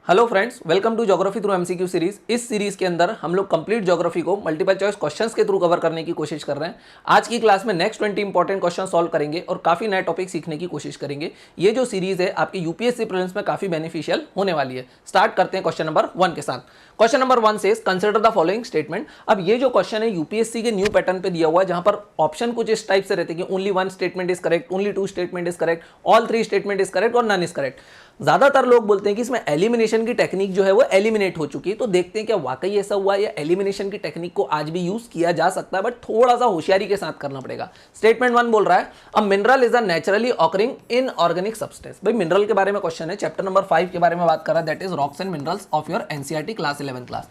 Hello friends, welcome to geography through MCQ series. इस series के अंदर हम लोग कंप्लीट ज्योग्राफी को मल्टीपल चॉइस क्वेश्चंस के थ्रू कवर करने की कोशिश कर रहे हैं। आज की क्लास में नेक्स्ट 20 इंपॉर्टेंट क्वेश्चन सॉल्व करेंगे और काफी नए टॉपिक सीखने की कोशिश करेंगे। ये जो सीरीज है आपके यूपीएससी प्रीलिम्स में काफी बेनिफिशियल होने वाली है। स्टार्ट करते हैं क्वेश्चन नंबर 1 के साथ। क्वेश्चन नंबर 1 से कंसिडर द फॉलोइंग स्टेटमेंट। अब ये जो क्वेश्चन है यूपीएससी के न्यू पैटर्न पे दिया हुआ है, जहां पर ऑप्शन कुछ इस टाइप से रहते हैं कि only 1 statement is correct, only 2 statement is correct, all 3 statement is correct और नन इज करेक्ट। ज्यादातर लोग बोलते हैं कि इसमें एलिमिनेशन की टेक्निक जो है वो एलिमिनेट हो चुकी है। तो देखते हैं क्या वाकई ऐसा हुआ या एलिमिनेशन की टेक्निक को आज भी यूज किया जा सकता है, बट थोड़ा सा होशियारी के साथ करना पड़ेगा। स्टेटमेंट 1 बोल रहा है a mineral is a naturally occurring inorganic substance. भाई मिनरल के बारे में क्वेश्चन है, चैप्टर नंबर 5 के बारे में बात कर रहा है, that is rocks and minerals of your NCERT class 11 class.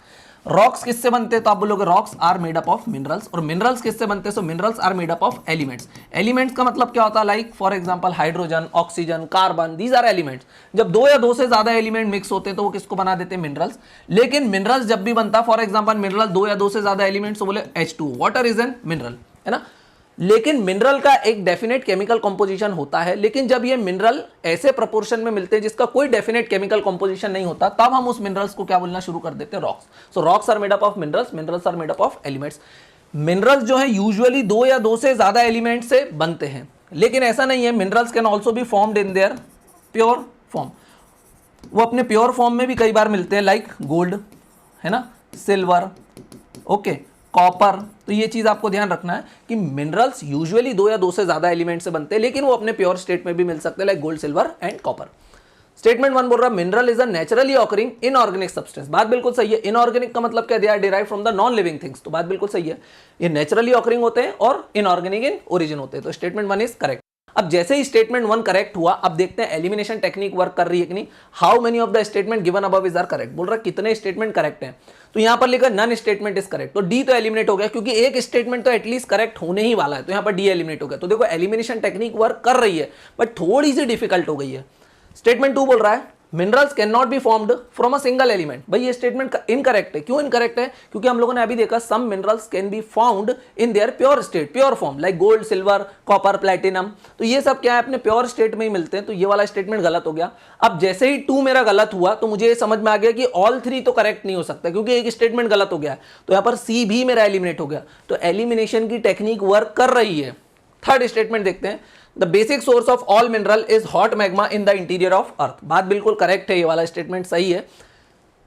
Rocks किससे बनते हैं? तो आप बोलोगे rocks are made up of minerals. और मिनरल्स किससे बनते हैं? So minerals are made up of elements. Elements का मतलब क्या होता है? Like for example hydrogen, oxygen, carbon, these are elements. जब दो या दो से ज्यादा एलिमेंट मिक्स होते हैं तो वो किसको बना देते हैं? मिनरल्स। लेकिन मिनरल्स जब भी बनता है, फॉर एग्जांपल मिनरल दो या दो से ज्यादा एलिमेंट्स, तो बोले H2 water is an mineral, है ना। लेकिन मिनरल का एक डेफिनेट केमिकल कंपोजिशन होता है, लेकिन जब ये मिनरल ऐसे प्रोपोर्शन में मिलते हैं जिसका कोई डेफिनेट केमिकल कंपोजिशन नहीं होता, तब हम उस मिनरल्स को क्या बोलना शुरू कर देते हैं? Rocks. So rocks are made up of minerals, minerals are made up of elements. Minerals जो है यूजुअली दो या दो से ज्यादा एलिमेंट से बनते हैं, लेकिन ऐसा नहीं है। Minerals can also be formed in their pure form. वो अपने प्योर फॉर्म में भी कई बार मिलते हैं, लाइक गोल्ड, है ना, सिल्वर, ओके, कॉपर। तो ये चीज आपको ध्यान रखना है कि मिनरल्स यूजुअली दो या दो से ज्यादा एलिमेंट से बनते हैं, लेकिन वो अपने प्योर स्टेट में भी मिल सकते हैं, like gold, silver and copper. Statement 1 बोल रहा है mineral is a naturally occurring inorganic substance. बात बिल्कुल सही है। इनऑर्गेनिक का मतलब क्या? They are derived from the non living things. तो बात बिल्कुल सही है, ये नेचुरली ऑकरिंग होते हैं और इनऑर्गेनिक इन ओरिजिन होते हैं। तो स्टेटमेंट 1 इज करेक्ट। अब जैसे ही स्टेटमेंट 1 करेक्ट हुआ, अब देखते हैं एलिमिनेशन टेक्निक वर्क कर रही है कि नहीं। How many of the statement given above is are correct. बोल रहा है कितने स्टेटमेंट करेक्ट हैं। तो यहां पर लिखा नन स्टेटमेंट इज करेक्ट, तो डी तो एलिमिनेट हो गया, क्योंकि एक स्टेटमेंट तो एटलीस्ट करेक्ट होने ही वाला है, तो यहां पर डी एलिमिनेट हो गया। तो देखो एलिमिनेशन टेक्निक वर्क कर रही है, बट थोड़ी सी डिफिकल्ट हो गई है। स्टेटमेंट 2 बोल रहा है minerals can not be formed from a single element. भाई ये स्टेटमेंट इनकरेक्ट है। क्यों इनकरेक्ट है? क्योंकि हम लोगों ने अभी देखा some minerals can be found in their pure state, pure form, like gold, silver, copper, platinum. तो ये सब क्या है? अपने प्योर स्टेट में ही मिलते हैं। तो ये वाला स्टेटमेंट गलत हो गया। अब जैसे ही 2 मेरा गलत हुआ, तो मुझे ये समझ में आ गया कि ऑल 3 तो करेक्ट नहीं हो सकता, क्योंकि एक स्टेटमेंट गलत हो गया। तो यहां पर सी भी मेरा एलिमिनेट हो गया। तो एलिमिनेशन की टेक्निक वर्क कर रही है। थर्ड स्टेटमेंट देखते हैं, the basic source of all mineral is hot magma in the interior of earth. बात बिल्कुल करेक्ट है, ये वाला स्टेटमेंट सही है।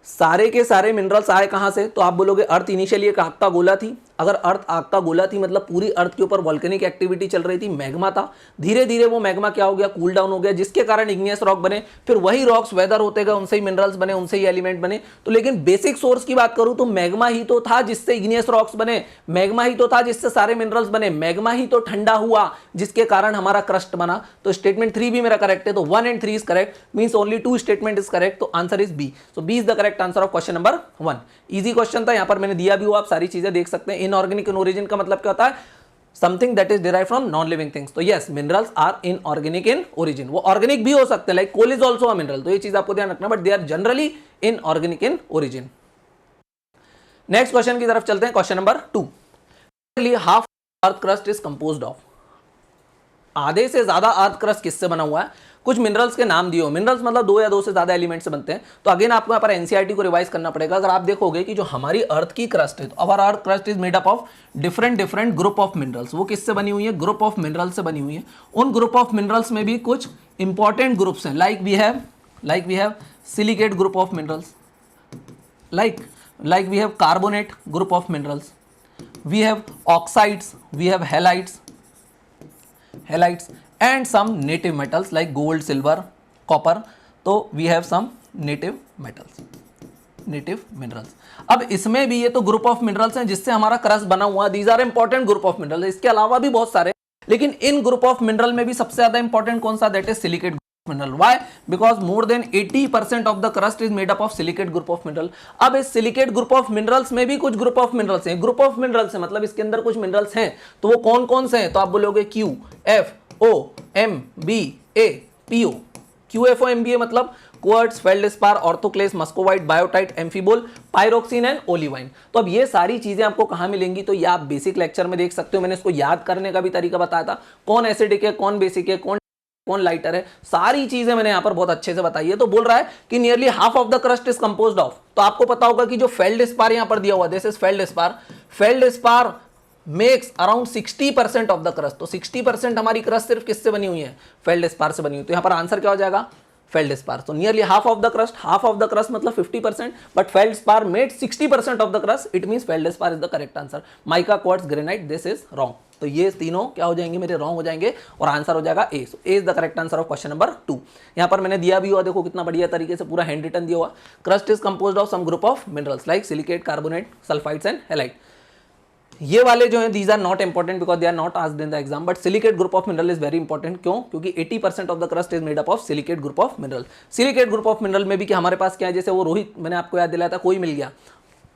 सारे के सारे मिनरल्स आए कहां से? तो आप बोलोगे अर्थ इनिशियली एक आग का गोला थी। अगर अर्थ आग का गोला थी मतलब पूरी अर्थ के ऊपर वॉल्केनिक एक्टिविटी चल रही थी, मैग्मा था। धीरे धीरे वो मैग्मा क्या हो गया? कूल डाउन हो गया, जिसके कारण इग्नियस रॉक बने। फिर वही रॉक्स वेदर होते गए, उनसे ही मिनरल्स बने, उनसे ही एलिमेंट बने। तो लेकिन बेसिक सोर्स की बात करूं तो मैग्मा ही तो था जिससे इग्नियस रॉक्स बने, मैग्मा ही तो था जिससे सारे मिनरल्स बने, मैग्मा ही तो ठंडा हुआ जिसके कारण हमारा क्रस्ट बना। तो स्टेटमेंट 3 भी मेरा करेक्ट है। तो 1 and 3 is correct, means only 2 statement is correct. तो answer is B. So B is the correct answer of question number 1। Easy question था, यहां पर मैंने दिया भी हुआ, आप सारी चीजें देख सकते हैं। इनऑर्गेनिक इन ओरिजिन का मतलब क्या होता है? Something that is derived from non living things. तो yes, minerals are inorganic in origin. वो ऑर्गेनिक भी हो सकते हैं, like coal is also a mineral. तो ये चीज आपको ध्यान रखना, but they are generally inorganic in origin. Next question की तरफ चलते हैं, question number 2। Half earth crust is composed of. आधे से ज्यादा अर्थ क्रस्ट किससे बना हुआ है? कुछ मिनरल्स के नाम दिए हो। मिनरल्स मतलब दो या दो से ज्यादा एलिमेंट से बनते हैं। तो अगेन आपको यहाँ पर एनसीईआरटी को रिवाइज करना पड़ेगा। अगर आप देखोगे कि जो हमारी अर्थ की क्रस्ट है, तो our earth crust is made up of different different group of minerals. वो किससे बनी हुई है? ग्रुप ऑफ मिनरल्स से बनी हुई है। उन ग्रुप ऑफ मिनरल्स में भी कुछ इंपॉर्टेंट ग्रुप्स हैं, like we have silicate group of minerals, like we have carbonate group of minerals, we have oxides, we have halides and some native metals like gold, silver, copper. तो we have some native metals, native minerals. अब इसमें भी ये तो group of minerals हैं जिससे हमारा crust बना हुआ है। These are important group of minerals. इसके अलावा भी बहुत सारे, लेकिन इन ग्रुप ऑफ मिनरल में भी सबसे ज्यादा इंपॉर्टेंट कौन सा? That is silicate mineral. Why? Because more than 80% of the crust is made up of silicate group of mineral. अब इस silicate group of minerals में भी कुछ group of minerals हैं। group of minerals है मतलब इसके अंदर कुछ minerals हैं, तो वो कौन कौन से हैं? तो आप बोलोगे Q, F, O, M, B, A, P, O। Q, F, O, M, B, A मतलब quartz, feldspar, orthoclase, muscovite, biotite, amphibole, pyroxene and olivine. तो अब ये सारी चीजें आपको कहां मिलेंगी? तो ये आप बेसिक लेक्चर में देख सकते हो। मैंने इसको याद करने का भी तरीका बताया था, कौन एसिडिक है, कौन बेसिक है, कौन कौन लाइटर है, सारी चीजें मैंने यहां पर बहुत अच्छे से बताई है। तो बोल रहा है कि nearly half of the crust is composed of, तो आपको पता होगा कि जो फेल्डस्पार यहां पर दिया हुआ, this is feldspar, feldspar makes around 60% of the crust. तो 60% हमारी क्रस्ट सिर्फ किससे बनी हुई है, फेल्डस्पार से बनी हुई। तो यहां पर आंसर क्या हो जाएगा, फेल्डस्पार। तो nearly half of the crust, half of the crust मतलब 50%, but feldspar made 60% of the crust, it means feldspar is the correct answer. Mica, quartz, granite, this is wrong. तो ये तीनों क्या हो जाएंगे मेरे, रॉन्ग हो जाएंगे, और आंसर हो जाएगा A. So A is the correct answer of question number 2। यहां पर मैंने दिया भी हुआ, देखो कितना बढ़िया तरीके से पूरा हैंड रिटन दिया हुआ। Crust is composed of some group of minerals like silicate, carbonate, sulphides and halite. ये वाले जो हैं these are not important because they are not asked in the exam, but silicate group of mineral is very important. क्यों, क्योंकि 80% of the crust is made up of silicate group of mineral. Silicate group of mineral में भी कि हमारे पास क्या है, जैसे वो रोहित, मैंने आपको याद दिलाया था, कोई मिल गया,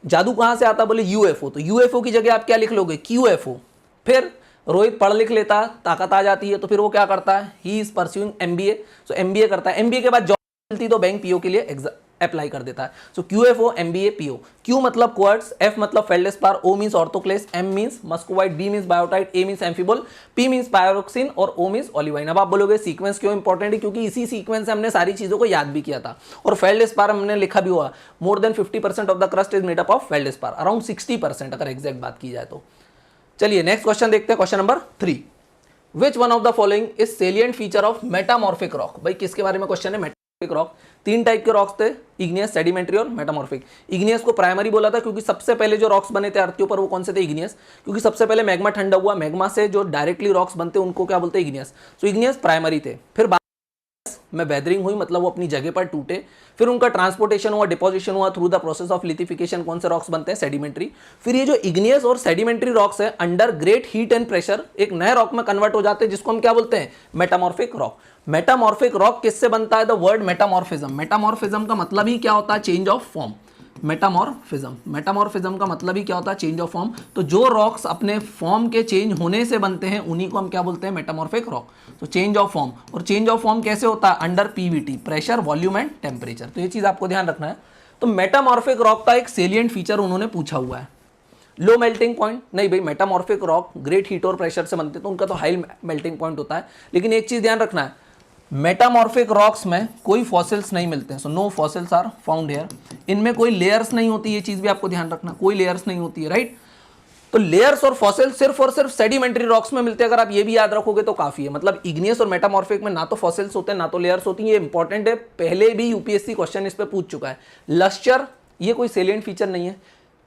जादू कहां से आता, बोले यूएफओ, तो यूएफओ की जगह आप क्या लिख लोगे, क्यूएफओ। फिर रोहित पढ़ लिख लेता, ताकत आ जाती है, तो फिर वो क्या करता है, he is pursuing MBA, so MBA करता है, एमबीए के बाद जॉब मिलती तो बैंक पीओ के लिए अप्लाई कर देता है। So QFO, MBA, PO. Q मतलब क्वार्ट्ज, एफ मतलब feldspar, O means orthoclase, M means muscovite, B means biotite, A means amphibole, P means pyroxene और ओ मींस ओलिवाइन। अब आप बोलोगे सीक्वेंस क्यों इंपॉर्टेंट है, क्योंकि इसी सीक्वेंस से हमने सारी चीजों को याद भी किया था। और फेल्डस्पार हमने लिखा भी हुआ, more than 50% of the crust is made up of feldspar, around 60% अगर एग्जैक्ट बात की जाए तो। चलिए नेक्स्ट क्वेश्चन देखते हैं, question number 3। Which one of the following is salient feature of metamorphic rock. भाई किसके बारे में क्वेश्चन है, मेटामॉर्फिक रॉक। तीन टाइप के रॉक्स थे, इग्नियस, सेडिमेंट्री और मेटामॉर्फिक। इग्नियस को प्राइमरी बोला था क्योंकि सबसे पहले जो रॉक्स बने थे अर्थ के ऊपर वो कौन से थे, इग्नियस, क्योंकि सबसे पहले मैग्मा ठंडा हुआ, मैग्मा से जो डायरेक्टली रॉक्स बनते उनको क्या बोलते हैं, इग्नियस। तो इग्नियस प्राइमरी थे। फिर में वेदरिंग हुई, मतलब वो अपनी जगह पर टूटे, फिर उनका ट्रांसपोर्टेशन हुआ, डिपोजिशन हुआ through the process of lithification, कौन से रॉक्स बनते हैं, सेडिमेंट्री। फिर ये जो इग्नियस और सेडिमेंट्री रॉक्स है, under great heat and pressure एक नए रॉक में कन्वर्ट हो जाते हैं, जिसको हम क्या बोलते हैं, मेटामॉर्फिक रॉक। मेटामॉर्फिक रॉक किससे बनता है, द वर्ड मेटामॉर्फिज्म। मेटामॉर्फिज्म का मतलब ही क्या होता है, change of form. Metamorphism, metamorphism का मतलब ही क्या होता है, चेंज ऑफ फॉर्म। तो जो रॉक्स अपने फॉर्म के चेंज होने से बनते हैं उन्हीं को हम क्या बोलते हैं, मेटामॉर्फिक रॉक। तो चेंज ऑफ फॉर्म, और चेंज ऑफ फॉर्म कैसे होता है, under PVT, pressure, volume and temperature. तो ये चीज आपको ध्यान रखना है। तो मेटामॉर्फिक रॉक का एक सेलिएंट फीचर उन्होंने पूछा हुआ है, लो मेल्टिंग पॉइंट। नहीं भाई, मेटामॉर्फिक रॉक ग्रेट हीट और प्रेशर से बनते तो उनका तो हाई मेल्टिंग पॉइंट होता है। लेकिन एक चीज ध्यान रखना है, मेटामॉर्फिक रॉक्स में कोई फॉसिल्स नहीं मिलते हैं, so no fossils are found here. इनमें कोई लेयर्स नहीं होती, ये चीज भी आपको ध्यान रखना, कोई लेयर्स नहीं होती है, राइट। तो लेयर्स और फॉसिल्स सिर्फ और सिर्फ सेडिमेंट्री रॉक्स में मिलते हैं। अगर आप ये भी याद रखोगे तो काफी है। मतलब इग्नियस और मेटामॉर्फिक में ना तो फॉसिल्स होते हैं ना तो लेयर्स होती हैं। ये इंपॉर्टेंट है, पहले भी यूपीएससी क्वेश्चन इस पे पूछ चुका है। लस्चर, ये कोई सेलिएंट फीचर नहीं है।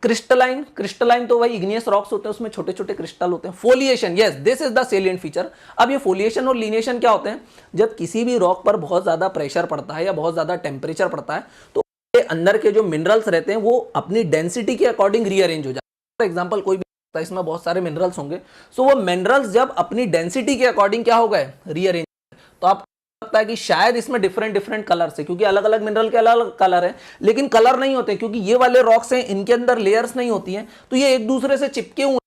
क्रिस्टलाइन, क्रिस्टलाइन तो भाई इग्नियस रॉक्स होते हैं, उसमें छोटे छोटे क्रिस्टल होते हैं। Foliation, yes this is the salient feature. अब ये फोलिएशन और लीनिएशन क्या होते हैं, जब किसी भी रॉक पर बहुत ज्यादा प्रेशर पड़ता है या बहुत ज्यादा टेम्परेचर पड़ता है तो अंदर के जो मिनरल्स रहते हैं वो अपनी डेंसिटी के अकॉर्डिंग रीअरेंज हो जाते हैं। फॉर एग्जाम्पल कोई भी, इसमें बहुत सारे मिनरल्स होंगे, सो वो मिनरल्स जब अपनी डेंसिटी के अकॉर्डिंग क्या हो गए, रीअरेंज। तो आप लगता है कि शायद इसमें डिफरेंट डिफरेंट कलर है, क्योंकि अलग अलग मिनरल के अलग अलग कलर है, लेकिन कलर नहीं होते क्योंकि ये वाले रॉक्स हैं, इनके अंदर लेयर्स नहीं होती हैं, तो ये एक दूसरे से चिपके हुए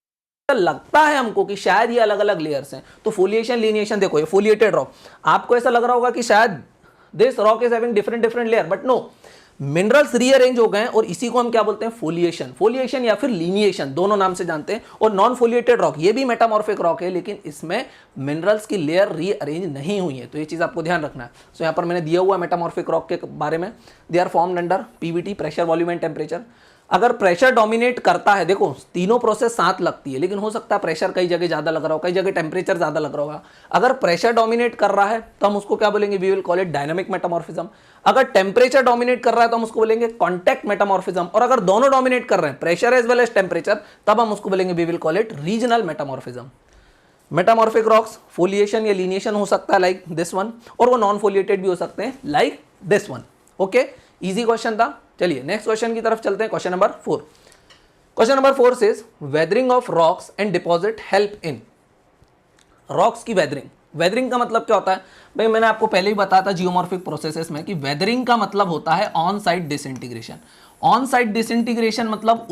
लगता है हमको कि शायद ये अलग अलग लेयर्स हैं। तो फोलिएशन, लीनिएशन, देखो ये फोलिएटेड रॉक, आपको ऐसा लग रहा होगा कि शायद this rock is having different different layer, but no, minerals rearrange हो गए और इसी को हम क्या बोलते हैं, फोलिएशन। फोलिएशन या फिर लीनिएशन, दोनों नाम से जानते हैं। और नॉन फोलिएटेड रॉक, ये भी मेटामॉर्फिक रॉक है, लेकिन इसमें मिनरल्स की लेयर रीअरेंज नहीं हुई है। तो ये चीज आपको ध्यान रखना है। सो यहाँ पर मैंने दिया हुआ मेटामॉर्फिक रॉक के बारे में, they are formed under PVT, pressure, volume and temperature. अगर प्रेशर डोमिनेट करता है, देखो तीनों प्रोसेस साथ लगती है, लेकिन हो सकता है प्रेशर कई जगह ज्यादा लग रहा हो, कई जगह टेम्परेचर ज्यादा लग रहा होगा। अगर प्रेशर डोमिनेट कर रहा है तो हम उसको क्या बोलेंगे, we will call it dynamic metamorphism. अगर टेम्परेचर डोमिनेट कर रहा है तो हम उसको बोलेंगे कॉन्टैक्ट मेटामॉर्फिज्म। और अगर दोनों डोमिनेट कर रहे हैं, pressure as well as temperature, तब हम उसको बोलेंगे we will call it regional metamorphism. Metamorphic rocks foliation या लीनिएशन हो सकता है लाइक दिस वन, और वो नॉन फोलिएटेड भी हो सकते हैं like this one. Okay, easy question था। चलिए नेक्स्ट क्वेश्चन की तरफ चलते हैं, question number 4। Question number 4 says weathering of rocks and deposit help in. Rocks की वेदरिंग, वेदरिंग का मतलब क्या होता है भाई, मैंने आपको पहले ही बताया था जियोमॉर्फिक प्रोसेसेस में कि वेदरिंग का मतलब होता है on site disintegration. On site disintegration मतलब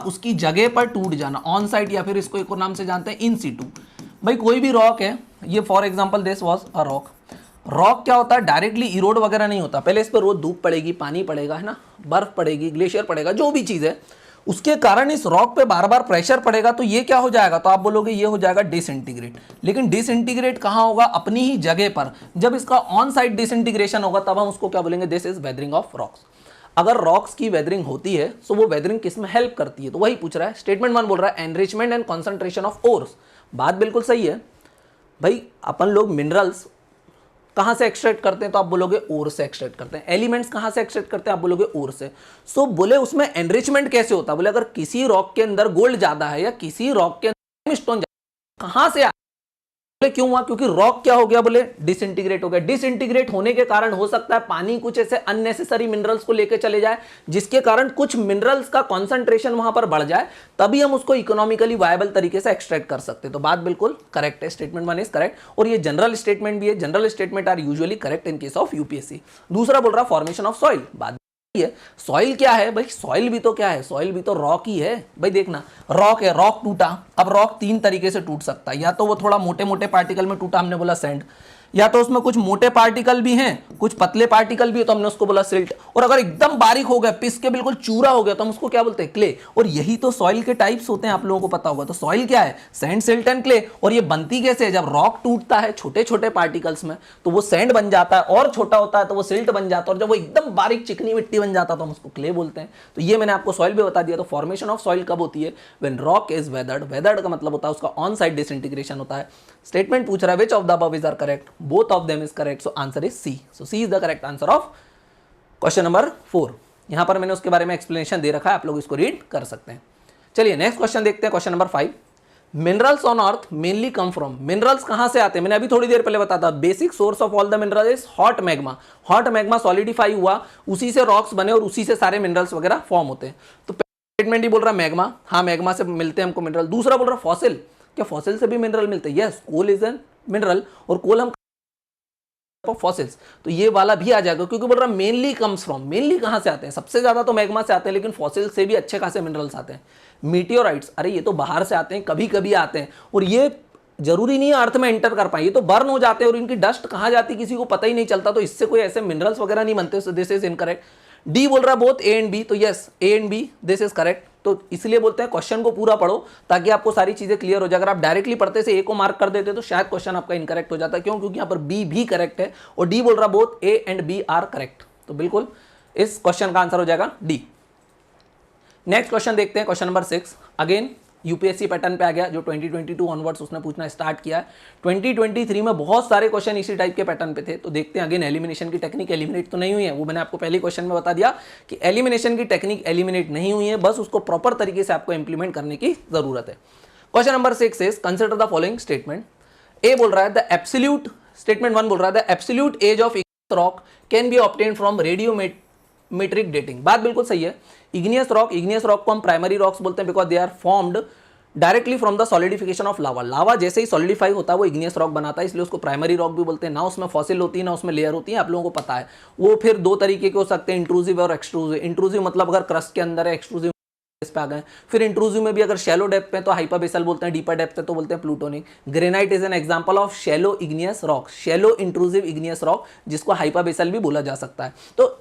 उसकी जगह पर टूट जाना, ऑन साइट, या फिर इसको एक और नाम से जानते हैं इन सीटू। भाई कोई भी रॉक है, ये for example this was a rock. Rock क्या होता है, डायरेक्टली इरोड वगैरह नहीं होता, पहले इस पर रोज धूप पड़ेगी, पानी पड़ेगा, है ना, बर्फ पड़ेगी, ग्लेशियर पड़ेगा, जो भी चीज़ है उसके कारण इस रॉक पे बार बार प्रेशर पड़ेगा तो ये क्या हो जाएगा, तो आप बोलोगे ये हो जाएगा डिसइंटीग्रेट। लेकिन डिसइंटीग्रेट कहां होगा, अपनी ही जगह पर। जब इसका ऑन साइड डिसइंटीग्रेशन होगा तब हम उसको क्या बोलेंगे, this is weathering of rocks. अगर रॉक्स की वेदरिंग होती है तो वो वेदरिंग किस में हेल्प करती है, तो वही पूछ रहा है। स्टेटमेंट 1 बोल रहा है enrichment and concentration of ores. बात बिल्कुल सही है भाई, अपन लोग मिनरल्स कहां से एक्सट्रैक्ट करते हैं, तो आप बोलोगे ओर से एक्सट्रैक्ट करते हैं। एलिमेंट्स कहां से एक्सट्रैक्ट करते हैं, आप बोलोगे ओर से। सो बोले उसमें एनरिचमेंट कैसे होता है, बोले अगर किसी रॉक के अंदर गोल्ड ज्यादा है या किसी रॉक के अंदर स्टोन कहां से, बोले क्यों हुआ, क्योंकि रॉक क्या हो गया, बोले डिसइंटीग्रेट हो गया। डिसइंटीग्रेट होने के कारण हो सकता है पानी कुछ ऐसे अननेसेसरी मिनरल्स को लेके चले जाए, जिसके कारण कुछ मिनरल्स का कॉन्सेंट्रेशन वहां पर बढ़ जाए, तभी हम उसको इकोनॉमिकली वायबल तरीके से एक्सट्रैक्ट कर सकते हैं। तो बात बिल्कुल करेक्ट है, स्टेटमेंट 1 इज करेक्ट। और ये जनरल स्टेटमेंट भी है, general statement are usually correct in case of UPSC. दूसरा बोल रहा फॉर्मेशन ऑफ सॉइल। बात सॉइल क्या है भाई, सॉइल भी तो क्या है, सॉइल भी तो रॉक ही है भाई। देखना रॉक है, रॉक टूटा, अब रॉक 3 तरीके से टूट सकता है, या तो वो थोड़ा मोटे मोटे पार्टिकल में टूटा, हमने बोला सैंड, या तो उसमें कुछ मोटे पार्टिकल भी हैं कुछ पतले पार्टिकल भी है तो हमने उसको बोला सिल्ट, और अगर एकदम बारीक हो गया, पिस के बिल्कुल चूरा हो गया, तो हम उसको क्या बोलते हैं, क्ले। और यही तो सॉइल के टाइप्स होते हैं, आप लोगों को पता होगा। तो सॉइल क्या है, सैंड, सिल्ट एंड क्ले। और ये बनती कैसे है, जब रॉक टूटता है छोटे छोटे पार्टिकल्स में तो वो सैंड बन जाता है, और छोटा होता है तो वो सिल्ट बन जाता है, और जब वो एकदम बारीक चिकनी मिट्टी बन जाता है तो हम उसको क्ले बोलते हैं। तो ये मैंने आपको सॉइल भी बता दिया। तो फॉर्मेशन ऑफ सॉइल कब होती है, when rock is weathered. Weathered का मतलब होता है उसका ऑन साइड डिसइंटीग्रेशन होता है। स्टेटमेंट पूछ रहा है which of the above is are correct, both of them is correct, so answer is C. So C is the correct answer of question number 4। यहां पर मैंने उसके बारे में एक्सप्लेनेशन दे रखा है, आप लोग इसको रीड कर सकते हैं। चलिए नेक्स्ट क्वेश्चन देखते हैं, question number 5। Minerals on earth mainly come from. Minerals कहां से आते हैं, मैंने अभी थोड़ी देर पहले बताया था, basic source of all the mineral is hot magma. Hot magma solidify हुआ, उसी से रॉक्स बने और उसी से सारे मिनरल्स वगैरह फॉर्म होते हैं। तो स्टेटमेंट ही बोल रहा है मैग्मा, हाँ मैग्मा से मिलते हैं हमको मिनरल। दूसरा बोल रहा है फॉसिल, क्या फॉसिल से भी मिनरल मिलते हैं, yes coal is an mineral, और कोल हम फॉसिल्स, तो ये वाला भी आ जाएगा, क्योंकि बोल रहा है मेनली कम्स फ्रॉम। मेनली कहां से आते हैं, सबसे ज्यादा तो मैग्मा से आते हैं, लेकिन फॉसिल से भी अच्छे खासे मिनरल्स आते हैं। मीटियोराइट्स, अरे ये तो बाहर से आते हैं, कभी कभी आते हैं, और ये जरूरी नहीं है अर्थ में एंटर कर पाए, ये तो बर्न हो जाते हैं, और इनकी डस्ट कहां जाती है किसी को पता ही नहीं चलता। तो इससे कोई ऐसे मिनरल्स वगैरह नहीं बनते। So this is incorrect. D बोल रहा है बोथ ए एंड बी, तो yes A and B, this is correct. तो इसलिए बोलते हैं क्वेश्चन को पूरा पढ़ो ताकि आपको सारी चीजें क्लियर हो जाए। अगर आप डायरेक्टली पढ़ते से ए को मार्क कर देते तो शायद क्वेश्चन आपका इनकरेक्ट हो जाता है। क्यों, क्योंकि यहाँ पर बी भी करेक्ट है, और डी बोल रहा both A and B are correct. तो बिल्कुल इस क्वेश्चन का आंसर हो जाएगा डी। नेक्स्ट क्वेश्चन देखते हैं, question number 6। Again UPSC pattern पे आ गया, जो 2022 ऑनवर्ड्स उसने पूछना स्टार्ट किया है। 2023 में बहुत सारे क्वेश्चन इसी टाइप के पैटर्न पे थे। तो देखते हैं अगेन एलिमिनेशन की टेक्निक एलिमिनेट तो नहीं हुई है, वो मैंने आपको पहले क्वेश्चन में बता दिया कि एलिमिनेशन की टेक्निक एलिमिनेट नहीं हुई है, बस उसको प्रॉपर तरीके से आपको इंप्लीमेंट करने की जरूरत है। Question number 6 is consider the following statement. A बोल रहा है द एब्सोल्यूट, स्टेटमेंट 1 बोल रहा है the absolute age of rock can be obtained from radiometric dating. बात बिल्कुल सही है। इग्नियस रॉक को हम प्राइमरी रॉक्स बोलते हैं because they are formed directly from the solidification of lava. Lava जैसे ही सॉलिडिफाई होता है वो इग्नियस रॉक बनाता है, इसलिए उसको प्राइमरी रॉक भी बोलते हैं। ना उसमें फॉसिल होती है ना उसमें लेयर होती है, आप लोगों को पता है। वो फिर 2 तरीके के हो सकते हैं, इंट्रूसिव और एक्सट्रूसिव। इंट्रूसिव मतलब अगर क्रस्ट के अंदर है, एक्सट्रूसिव पे आ गए। फिर इंट्रूसिव में भी अगर शैलो डेप्थ पे तो हाइपरबेसल बोलते हैं, डीपर डेप्थ पे तो बोलते हैं plutonic. Granite is an example of shallow igneous rock, shallow intrusive igneous rock, जिसको हाइपरबेसल भी बोला जा सकता है। तो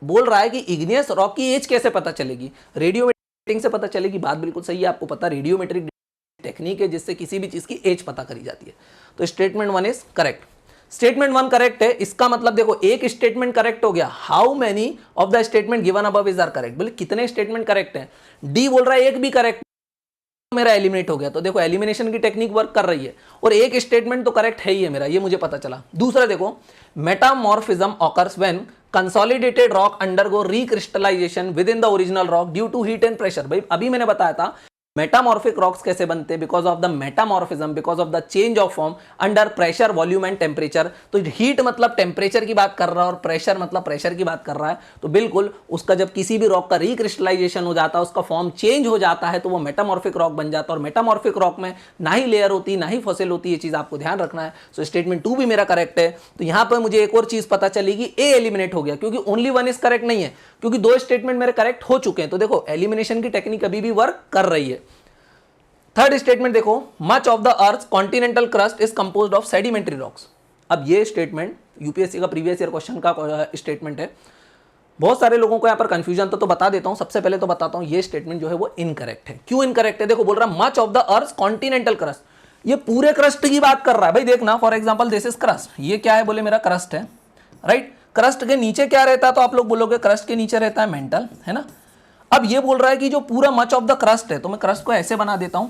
बोल रहा है कि इग्नियस रॉक की एज कैसे पता चलेगी, रेडियोमेट्रिक से पता चलेगी। बात बिल्कुल सही है, आपको पता रेडियोमेट्रिक टेक्निक है जिससे किसी भी चीज की एज पता करी जाती है। तो statement 1 is correct. Statement 1 correct है, इसका मतलब देखो एक स्टेटमेंट करेक्ट हो गया। How many of the statement given above is are correct, बोले कितने स्टेटमेंट करेक्ट हैं। डी बोल रहा है एक भी करेक्ट, मेरा एलिमिनेट हो गया। तो देखो एलिमिनेशन की टेक्निक वर्क कर रही है, और एक स्टेटमेंट तो करेक्ट है ही है मेरा, ये मुझे पता चला। दूसरा देखो metamorphism occurs when consolidated rock undergo recrystallization within the original rock due to heat and pressure. भाई अभी मैंने बताया था मेटामॉर्फिक रॉक्स कैसे बनते हैं, because of the metamorphism, because of the change of form under pressure, volume and temperature. तो heat मतलब टेम्परेचर की बात कर रहा है और प्रेशर मतलब प्रेशर की बात कर रहा है। तो बिल्कुल उसका जब किसी भी रॉक का रिक्रिस्टलाइजेशन हो जाता है, उसका फॉर्म चेंज हो जाता है, तो वो मेटामॉर्फिक रॉक बन जाता है। और मेटामॉर्फिक रॉक में ना ही लेयर होती ना ही फॉसिल होती, ये चीज आपको ध्यान रखना है। सो स्टेटमेंट 2 भी मेरा करेक्ट है। तो यहां पर मुझे एक और चीज पता चलेगी, ए एलिमिनेट हो गया, क्योंकि ओनली 1 इज करेक्ट नहीं है, क्योंकि 2 स्टेटमेंट मेरे करेक्ट हो चुके हैं। तो देखो एलिमिनेशन की टेक्निक अभी भी वर्क कर रही है। थर्ड स्टेटमेंट देखो, much of the earth continental crust is composed of sedimentary rocks. अब ये स्टेटमेंट यूपीएससी का प्रीवियस ईयर क्वेश्चन का स्टेटमेंट है। बहुत सारे लोगों को यहाँ पर कंफ्यूजन तो बता देता हूं। सबसे पहले तो बताता हूं ये स्टेटमेंट जो है वो इनकरेक्ट है। क्यों इनकरेक्ट है? देखो बोल रहा है much of the earth continental crust, ये पूरे क्रस्ट की बात कर रहा है भाई। देखना for example this is crust, ये क्या है बोले मेरा क्रस्ट है, राइट। क्रस्ट के नीचे क्या रहता है? तो आप लोग बोलोगे क्रस्ट के नीचे रहता है मेंटल, है ना। अब ये बोल रहा है कि जो पूरा मच ऑफ द क्रस्ट है, तो मैं क्रस्ट को ऐसे बना देता हूं,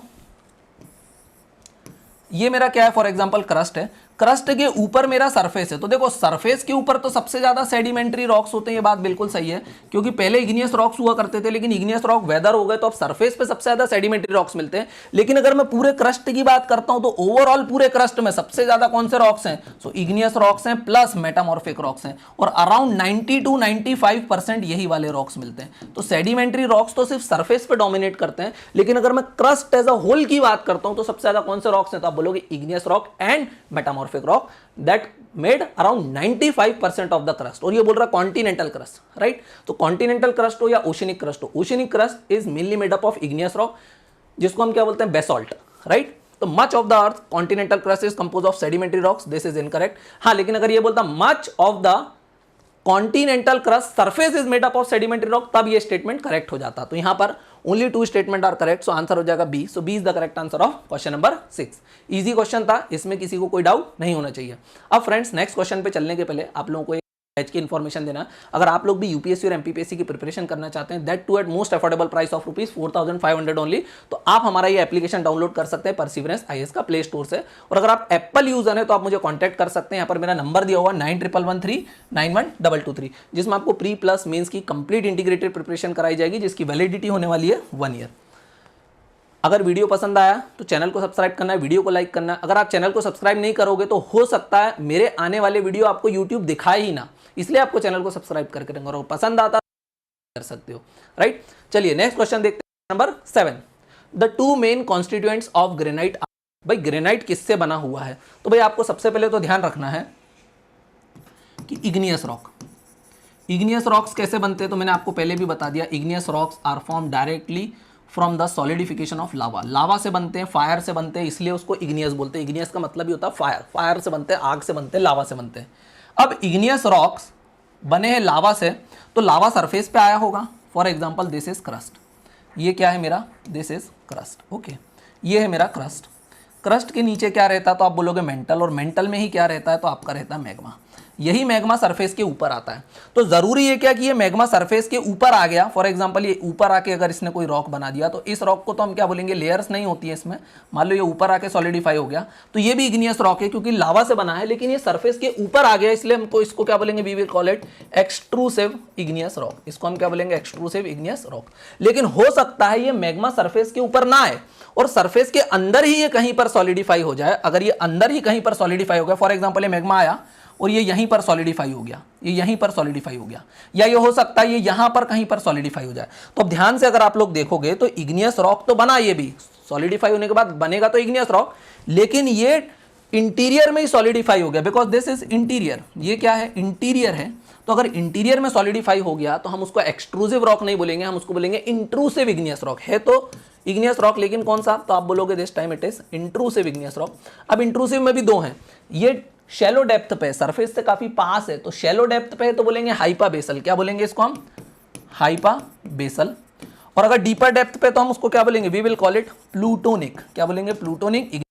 ये मेरा क्या है फॉर एग्जांपल क्रस्ट है, क्रस्ट के ऊपर मेरा सरफेस है। तो देखो सरफेस के ऊपर तो सबसे ज्यादा सेडिमेंट्री रॉक्स होते हैं, ये बात बिल्कुल सही है, क्योंकि पहले इग्नियस रॉक्स हुआ करते थे, लेकिन इग्नियस रॉक वेदर हो गए तो अब सरफेस पे सबसे ज्यादा सेडिमेंट्री रॉक्स मिलते हैं। लेकिन अगर मैं पूरे क्रस्ट की बात करता हूं तो ओवरऑल पूरे क्रस्ट में सबसे ज्यादा कौन से रॉक्स हैं? सो इग्नियस रॉक्स हैं प्लस मेटामॉर्फिक रॉक्स हैं, और अराउंड 90 to 95% यही वाले रॉक्स मिलते हैं। तो सेडिमेंट्री रॉक्स तो सिर्फ सरफेस पे डोमिनेट करते हैं, लेकिन अगर मैं क्रस्ट एज अ होल की बात करता हूं तो सबसे ज्यादा कौन से रॉक्स हैं? तो आप बोलोगे igneous rock and metamorphic rock that made around 95% of the crust। और ये बोल रहा है कॉन्टिनेंटल क्रस्ट, राइट। तो कॉन्टिनेंटल क्रस्ट हो या ओशनिक क्रस्ट हो, oceanic crust is mainly made up of igneous rock, जिसको हम क्या बोलते हैं? Basalt, right. तो much of the earth continental crust is compose of sedimentary rocks, this is incorrect. हाँ, लेकिन अगर ये बोलता much of the continental crust surface is made up of sedimentary rock, तब ये स्टेटमेंट करेक्ट हो जाता। तो यहां पर only 2 statement are correct, so answer हो जाएगा B. So B is the correct answer of question number 6। Easy question था, इसमें किसी को कोई डाउट नहीं होना चाहिए। अब फ्रेंड्स नेक्स्ट क्वेश्चन पे चलने के पहले आप लोगों को बैच की इन्फॉर्मेशन देना। अगर आप लोग भी यूपीएससी और एमपीपीएससी की प्रिपरेशन करना चाहते हैं, that to at most affordable price of ₹4,500 only, तो आप हमारा ये एप्लीकेशन डाउनलोड कर सकते हैं परसिवरेंस आईएएस का प्ले स्टोर से। और अगर आप एप्पल यूजर हैं तो आप मुझे कॉन्टैक्ट कर सकते हैं। यहाँ पर मेरा नंबर दिया हुआ 9113912223, जिसमें आपको प्री प्लस मेंस की कंप्लीट इंटीग्रेटेड प्रिपरेशन कराई जाएगी, जिसकी वैलिडिटी होने वाली है 1 ईयर। अगर वीडियो पसंद आया तो चैनल को सब्सक्राइब करना है, वीडियो को लाइक करना है। अगर आप चैनल को सब्सक्राइब नहीं करोगे तो हो सकता है मेरे आने वाले वीडियो आपको यूट्यूब दिखाए ही ना, इसलिए आपको चैनल को सब्सक्राइब करके रखेंगे, और पसंद आता कर सकते हो, राइट। चलिए नेक्स्ट क्वेश्चन देखते हैं, number 7। The 2 main constituents of granite. भाई ग्रेनाइट किससे बना हुआ है? तो भाई आपको सबसे पहले तो ध्यान रखना है कि इग्नियस रॉक, इग्नियस रॉक्स कैसे बनते हैं? तो मैंने आपको पहले भी बता दिया, igneous rocks are form directly from the solidification of lava. Lava से बनते हैं, फायर से बनते हैं, इसलिए उसको इग्नियस बोलते हैं। इग्नियस का मतलब ही होता है फायर, फायर से बनते हैं, आग से बनते हैं, लावा से बनते हैं। अब इग्नियस रॉक्स बने हैं लावा से, तो लावा सरफेस पे आया होगा। For example this is crust, ये क्या है मेरा? This is crust, okay. ये है मेरा क्रस्ट। क्रस्ट के नीचे क्या रहता है? तो आप बोलोगे मेंटल, और मेंटल में ही क्या रहता है? तो आपका रहता है मैग्मा। यही मैग्मा सरफेस के ऊपर आता है। तो जरूरी है क्या कि ये मैग्मा सरफेस के ऊपर आ गया? फॉर एग्जांपल ये ऊपर आके अगर इसने कोई रॉक बना दिया, तो इस रॉक को तो हम क्या बोलेंगे? लेयर्स नहीं होती है इसमें। मान लो ये ऊपर आके सॉलिडिफाई हो गया, तो ये भी इग्नियस रॉक है, क्योंकि लावा से बना है, लेकिन ये सरफेस के ऊपर आ गया, इसलिए हमको इसको क्या बोलेंगे? We will call it extrusive igneous rock. इसको हम क्या बोलेंगे? Extrusive igneous rock. लेकिन हो सकता है ये मैग्मा सरफेस के ऊपर ना आए और सरफेस के अंदर ही ये कहीं पर सॉलिडिफाई हो जाए। अगर ये अंदर ही कहीं पर सॉलिडिफाई हो गया, फॉर एग्जांपल ये मैग्मा आया और ये यहीं पर सॉलिडिफाई हो गया, ये यहीं पर सॉलिडिफाई हो गया, या ये हो सकता है ये यहां पर कहीं पर सॉलिडिफाई हो जाए। तो अब ध्यान से अगर आप लोग देखोगे तो इग्नियस रॉक तो बना, ये भी सॉलिडिफाई होने के बाद बनेगा तो इग्नियस रॉक, लेकिन ये इंटीरियर में ही सॉलिडिफाई हो गया, बिकॉज दिस इज इंटीरियर। ये क्या है? इंटीरियर है। तो अगर इंटीरियर में सॉलिडिफाई हो गया तो हम उसको एक्सट्रूसिव रॉक नहीं बोलेंगे, हम उसको बोलेंगे इंट्रूसिव इग्नियस रॉक। है तो इग्नियस रॉक, लेकिन कौन सा? तो आप बोलोगे this time it is intrusive igneous rock. अब इंट्रूसिव में भी 2 हैं, ये शैलो डेप्थ पे, सरफेस से काफी पास है, तो शैलो डेप्थ पे तो बोलेंगे हाइपा बेसल। क्या बोलेंगे इसको हम? Hypabyssal. और अगर डीपर डेप्थ पे तो हम उसको क्या बोलेंगे? We will call it plutonic. क्या बोलेंगे? प्लूटोनिक।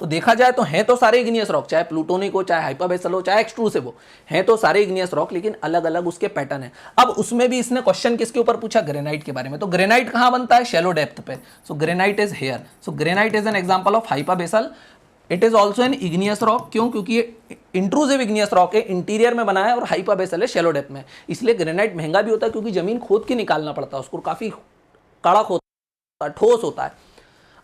तो देखा जाए तो हैं तो सारे इग्नियस रॉक, चाहे प्लूटोनिक हो, चाहे हाइपा बेसल हो, चाहे एक्सट्रूसिव हो, हैं तो सारे इग्नियस रॉक, लेकिन अलग अलग उसके पैटर्न है। अब उसमें भी इसने क्वेश्चन किसके ऊपर पूछा? ग्रेनाइट के बारे में। तो ग्रेनाइट कहां बनता है? शैलो डेप्थ पे। So granite is here. So granite is an example of hypabyssal. It is also an igneous rock. क्यों? क्योंकि ये इंट्रूसिव इग्नियस रॉक है, इंटीरियर में बना है, और हाइपा बेसल है, शैलो डेप्थ में। इसलिए ग्रेनाइट महंगा भी होता है, क्योंकि जमीन खोद के निकालना पड़ता है उसको, काफी कड़क होता है, ठोस होता है।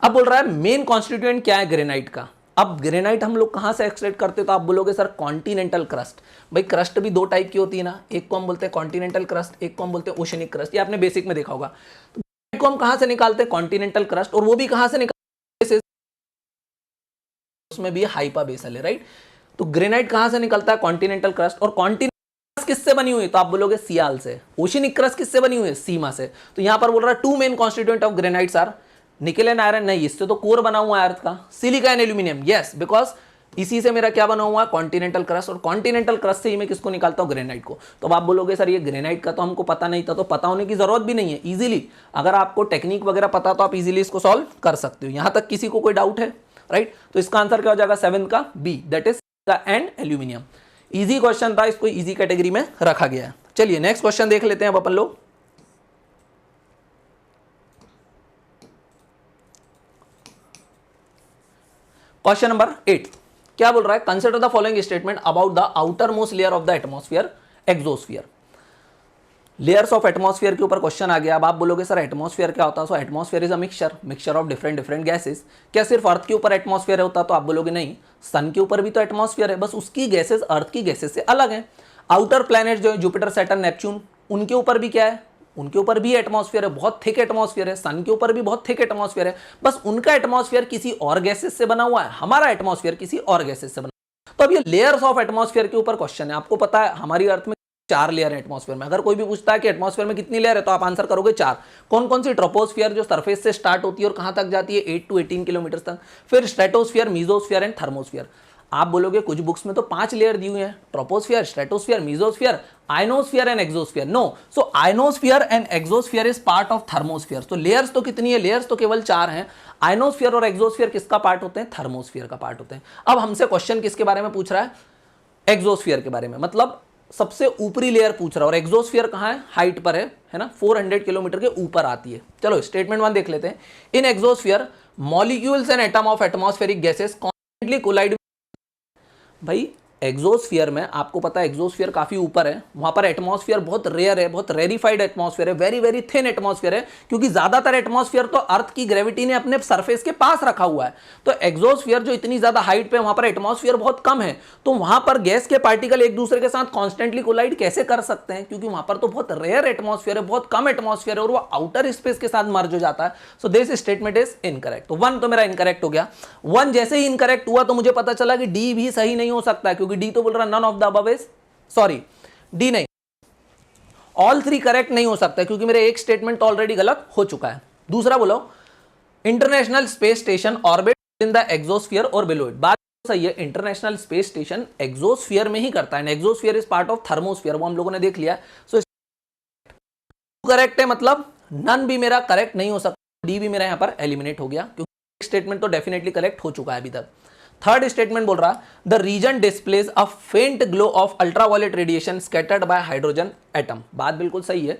अब बोल रहा है मेन कॉन्स्टिट्यूएंट क्या है ग्रेनाइट का। अब ग्रेनाइट हम लोग कहां से एक्सट्रैक्ट करते हैं? तो आप बोलोगे सर कॉन्टिनेंटल क्रस्ट। भाई क्रस्ट भी 2 टाइप की होती है ना, एक को हम बोलते हैं कॉन्टिनेंटल क्रस्ट, एक को हम बोलते हैं ओशनिक क्रस्ट। ये आपने बेसिक में देखा होगा। तो ग्रेनाइट को हम कहां से निकालते हैं? Continental crust. और वो भी कहां से निकालते हैं? उसमें भी हाइपा बेसल है, राइट। तो ग्रेनाइट कहां से निकलता है? Continental crust. और कॉन्टिनेंटल किससे बनी हुई? तो आप बोलोगे सियाल से। ओशनिक क्रस्ट किससे बनी हुई है? सीमा से। तो यहां पर बोल रहा है 2 main constituent of granites are nickel and iron. नहीं, इससे तो कोर बना हुआ है अर्थ का। Silica and aluminium. Yes, because इसी से मेरा क्या बना हुआ है, कॉन्टिनेंटल क्रस्ट, और कॉन्टिनेंटल क्रस्ट से ही मैं किसको निकालता हूँ, ग्रेनाइट को। तो अब आप बोलोगे सर ये ग्रेनाइट का तो हमको पता नहीं था, तो पता होने की जरूरत भी नहीं है, इजीली अगर आपको टेक्निक वगैरह पता तो आप इजीली इसको सॉल्व कर सकते हो। यहां तक किसी को कोई डाउट है, राइट? तो इसका आंसर क्या हो जाएगा, 7 का B, that is and aluminium. Easy question था, इसको इजी कैटेगरी में रखा गया है। चलिए नेक्स्ट क्वेश्चन देख लेते हैं अब अपन लोग। क्वेश्चन नंबर 8 क्या बोल रहा है, consider the following statement about the outer most layer of the atmosphere, exosphere. Layers of atmosphere के ऊपर क्वेश्चन आ गया। अब आप बोलोगे सर एटमॉस्फेयर क्या होता है, so atmosphere is a mixture of different different gases. क्या सिर्फ अर्थ के ऊपर एटमॉस्फेयर होता, तो आप बोलोगे नहीं, सन के ऊपर भी तो एटमॉस्फेयर है, बस उसकी गैसेस अर्थ की गैसेस से अलग है। आउटर प्लैनेट जो है जुपिटर, सैटर्न, नेपच्यून, उनके ऊपर भी क्या है, उनके ऊपर भी एटमॉस्फेयर है, बहुत थिक एटमॉस्फेयर है। सन के ऊपर भी बहुत थिक एटमॉस्फेयर है, बस उनका एटमॉस्फेयर किसी और गैसेस से बना हुआ है, हमारा एटमॉस्फेयर किसी और गैसेस से बना। तो अब ये लेयर्स ऑफ एटमॉस्फेयर के ऊपर क्वेश्चन है। आपको पता है हमारी अर्थ में 4 लेयर है एटमॉस्फेयर में। अगर कोई भी पूछता है कि एटमॉस्फेयर में कितनी लेयर है, तो आप आंसर करोगे 4। कौन कौन सी, ट्रोपोस्फियर जो सरफेस से स्टार्ट होती है और कहां तक जाती है, 8 to 18 किलोमीटर तक। फिर स्ट्रेटोस्फियर, मीजोस्फियर एंड थर्मोस्फियर। आप बोलोगे कुछ बुक्स में तो 5 लेयर दी हुई है, troposphere, stratosphere, mesosphere, ionosphere and exosphere. No, so ionosphere and exosphere is part of thermosphere. तो लेयर्स तो कितनी है, लेयर्स तो केवल 4 हैं। आयनोस्फियर और एक्सोस्फियर किसका पार्ट होते हैं, थर्मोस्फियर का पार्ट होते हैं। अब हमसे क्वेश्चन किसके बारे में पूछ रहा है, एक्सोस्फियर के बारे में, मतलब सबसे ऊपरी लेयर पूछ रहा है। और एक्सोस्फियर कहां है, हाइट पर है ना, 400 किलोमीटर के ऊपर आती है। चलो स्टेटमेंट 1 देख लेते हैं। In exosphere molecules and atom of atmospheric gases constantly collide. भाई एक्सोस्फियर में आपको पता है एक्सोस्फियर काफी ऊपर है, वहां पर एटमॉस्फेयर बहुत रेयर है, बहुत रेरिफाइड एटमॉस्फेयर है, वेरी वेरी थिन एटमॉस्फेयर है, क्योंकि ज्यादातर एटमॉस्फेयर तो अर्थ की ग्रेविटी ने अपने सरफेस के पास रखा हुआ है। तो एक्सोस्फियर जो इतनी ज्यादा हाइट पे, वहां पर एटमॉस्फेयर बहुत कम है, तो वहां पर गैस के पार्टिकल एक दूसरे के साथ कॉन्स्टेंटली कोलाइड कैसे कर सकते हैं, क्योंकि वहां पर तो बहुत रेयर एटमॉस्फेयर है, बहुत कम एटमॉस्फेयर है, और वो आउटर स्पेस के साथ मर्ज हो जाता है। So this statement is incorrect. तो 1 तो मेरा इनकरेक्ट हो गया। 1 जैसे ही इनकरेक्ट हुआ तो मुझे पता चला कि डी भी सही नहीं हो सकता है, क्योंकि डी तो बोल रहा none of the above is, sorry D नहीं, ऑल 3 करेक्ट नहीं हो सकता, क्योंकि मेरे एक स्टेटमेंट तो ऑलरेडी गलत हो चुका है। दूसरा बोलो, international space station orbit in the exosphere और बिलो इट। बात सही है, इंटरनेशनल स्पेस स्टेशन एक्सोस्फियर में ही करता है, exosphere is part of thermosphere, वो हम लोगों ने देख लिया। सो करेक्ट है, मतलब नन भी मेरा करेक्ट नहीं हो सकता, डी भी मेरा यहां पर एलिमिनेट हो गया, क्योंकि स्टेटमेंट तो डेफिनेटली करेक्ट हो चुका है अभी तक। थर्ड स्टेटमेंट बोल रहा, द रीजन डिस्प्लेज अ फेंट glow of ultraviolet radiation scattered bye hydrogen atom. बात बिल्कुल सही है,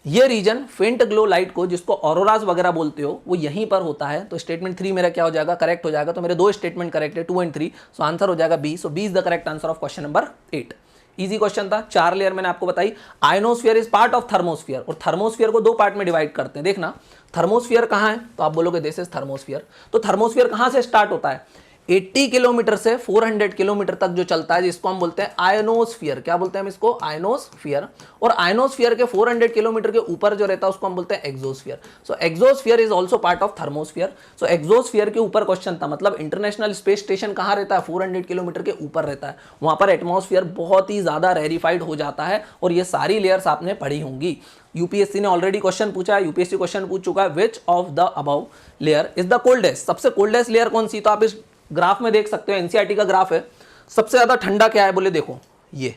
ये रीजन फेंट ग्लो लाइट को, जिसको ऑरोराज वगैरह बोलते हो, वो यहीं पर होता है। तो स्टेटमेंट 3 मेरा क्या हो जाएगा, करेक्ट हो जाएगा। तो मेरे 2 स्टेटमेंट करेक्ट है, 2 एंड 3, सो आंसर हो जाएगा B. So B is the correct answer of question number 8। Easy question था, 4 लेयर मैंने आपको बताई। Ionosphere is part of thermosphere, और थर्मोस्फियर को 2 पार्ट में डिवाइड करते हैं। देखना थर्मोस्फियर कहां है, तो आप बोलोगे दिस इज थर्मोस्फियर। तो थर्मोस्फियर कहां से स्टार्ट होता है, 80 किलोमीटर से 400 किलोमीटर तक जो चलता है, जिसको हम बोलते हैं आयनोस्फीयर। क्या बोलते हैं हम इसको, आयनोस्फीयर। और आयनोस्फीयर के 400 किलोमीटर के ऊपर जो रहता है उसको हम बोलते हैं exosphere. So exosphere is also part of thermosphere. So exosphere के ऊपर क्वेश्चन था, मतलब इंटरनेशनल स्पेस स्टेशन कहां रहता है, 400 किलोमीटर के ऊपर रहता है। वहां पर एटमॉस्फेयर बहुत ही ज्यादा रेरिफाइड हो जाता है, और ये सारी लेयर्स आपने पढ़ी होंगी। यूपीएससी ने ऑलरेडी क्वेश्चन पूछा है, यूपीएससी क्वेश्चन पूछ चुका है, which of the above layer is the coldest. सबसे कोल्डेस्ट लेयर कौन सी, तो आप इस ग्राफ में देख सकते हो, एनसीईआरटी का ग्राफ है। सबसे ज्यादा ठंडा क्या है, बोले देखो ये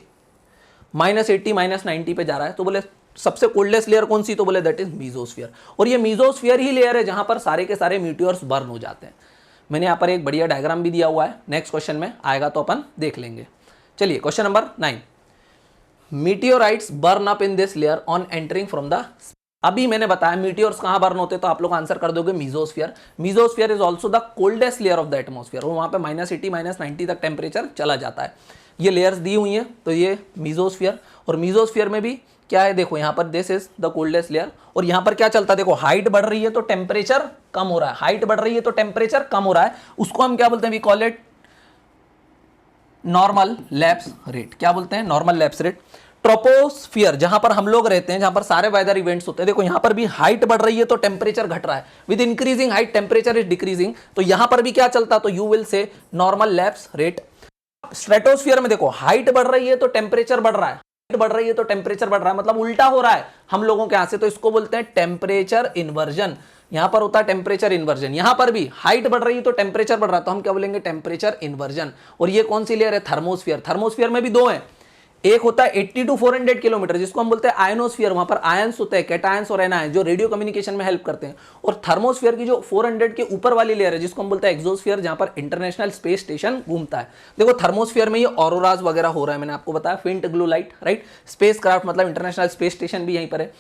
-80 -90 पे जा रहा है। तो बोले सबसे कोल्डेस्ट लेयर कौन सी, तो बोले दैट इज मीजोस्फीयर। और ये मीजोस्फीयर ही लेयर है जहां पर सारे के सारे मीटियोर्स बर्न हो जाते हैं। मैंने यहां पर एक बढ़िया डायग्राम भी दिया हुआ है, नेक्स्ट क्वेश्चन में आएगा तो अपन देख लेंगे। चलिए question number 9, meteorites burn up in this layer on entering from the. अभी मैंने बताया मीटियोर्स कहां बर्न होते हैं, तो आप लोग आंसर कर दोगे mesosphere. Mesosphere is also the coldest layer of the atmosphere, और वहां पे -80 -90 तक टेम्परेचर चला जाता है। ये लेयर्स दी हुई हैं, तो ये मीजोस्फीयर। और मीजोस्फीयर में भी क्या है, देखो यहाँ पर this is the coldest layer. और यहाँ पर क्या चलता है, देखो हाइट बढ़ रही है तो टेम्परेचर कम हो रहा है, हाइट बढ़ रही है तो टेम्परेचर कम हो रहा है। उसको हम क्या बोलते हैं, we call it normal lapse rate. क्या बोलते हैं, नॉर्मल लैप्स रेट। ट्रोपोस्फियर जहां पर हम लोग रहते हैं, जहां पर सारे वेदर इवेंट्स होते हैं, देखो यहां पर भी हाइट बढ़ रही है तो टेम्परेचर घट रहा है, with increasing height temperature is decreasing. तो यहां पर भी क्या चलता, तो you will say normal lapse rate. Stratosphere में देखो हाइट बढ़ रही है तो टेम्परेचर बढ़ रहा है, बढ़ रही है तो टेम्परेचर बढ़ रहा है, मतलब उल्टा हो रहा है हम लोगों के यहां से, तो इसको बोलते हैं टेम्परेचर इन्वर्जन। यहां पर होता है टेम्परेचर इन्वर्जन, यहां पर भी हाइट बढ़ रही है तो टेम्परेचर बढ़ रहा है, तो हम क्या बोलेंगे टेम्परेचर इन्वर्जन। और ये कौन सी लेयर है, थर्मोस्फीयर। थर्मोस्फीयर में भी दो है, एक होता है 80 टू 400 किलोमीटर जिसको हम बोलते हैं आयनोस्फीयर, वहां पर आयंस होते हैं, कैटायंस और एनायंस जो रेडियो कम्युनिकेशन में हेल्प करते हैं। और थर्मोस्फीयर की जो 400 के ऊपर वाली लेयर है जिसको हम बोलते हैं एक्सोस्फीयर, जहां पर इंटरनेशनल स्पेस स्टेशन घूमता है। देखो थर्मोस्फीयर में ये ऑरोराज वगैरह हो रहा है, मैंने आपको बताया, फेंट glow light, right. Space craft मतलब इंटरनेशनल स्पेस स्टेशन भी यहीं पर है।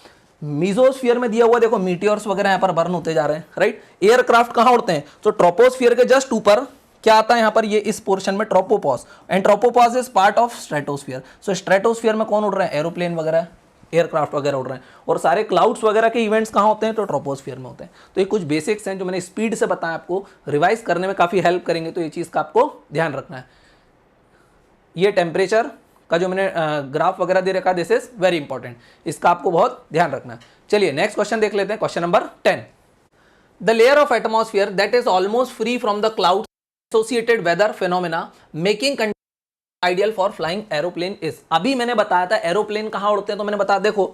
मीजोस्फीयर में दिया हुआ देखो मीटियोर्स वगैरह यहाँ पर बर्न होते जा रहे हैं, राइट। एयरक्राफ्ट कहां उड़ते हैं, तो ट्रोपोस्फीयर के जस्ट ऊपर क्या आता है यहाँ पर, ये इस पोर्शन में tropopause, and tropopause is part of stratosphere. So stratosphere में कौन उड़ रहे हैं, एरोप्लेन वगैरह, एयरक्राफ्ट वगैरह उड़ रहे हैं। और सारे क्लाउड्स वगैरह के इवेंट्स कहाँ होते हैं, तो ट्रोपोस्फीयर में होते हैं। तो ये कुछ बेसिक्स हैं जो मैंने स्पीड से बताया, आपको रिवाइज करने में काफी हेल्प करेंगे, तो ये चीज का आपको ध्यान रखना है। ये टेम्परेचर का जो मैंने ग्राफ वगैरह दे रखा है, दिस इज वेरी इंपॉर्टेंट, इसका आपको बहुत ध्यान रखना है। चलिए नेक्स्ट क्वेश्चन देख लेते हैं, question number 10। The layer of atmosphere that is almost free from the cloud associated weather phenomena making ideal for flying aeroplane is। अभी मैंने बताया था एरोप्लेन कहां उड़ते हैं, तो मैंने बताया देखो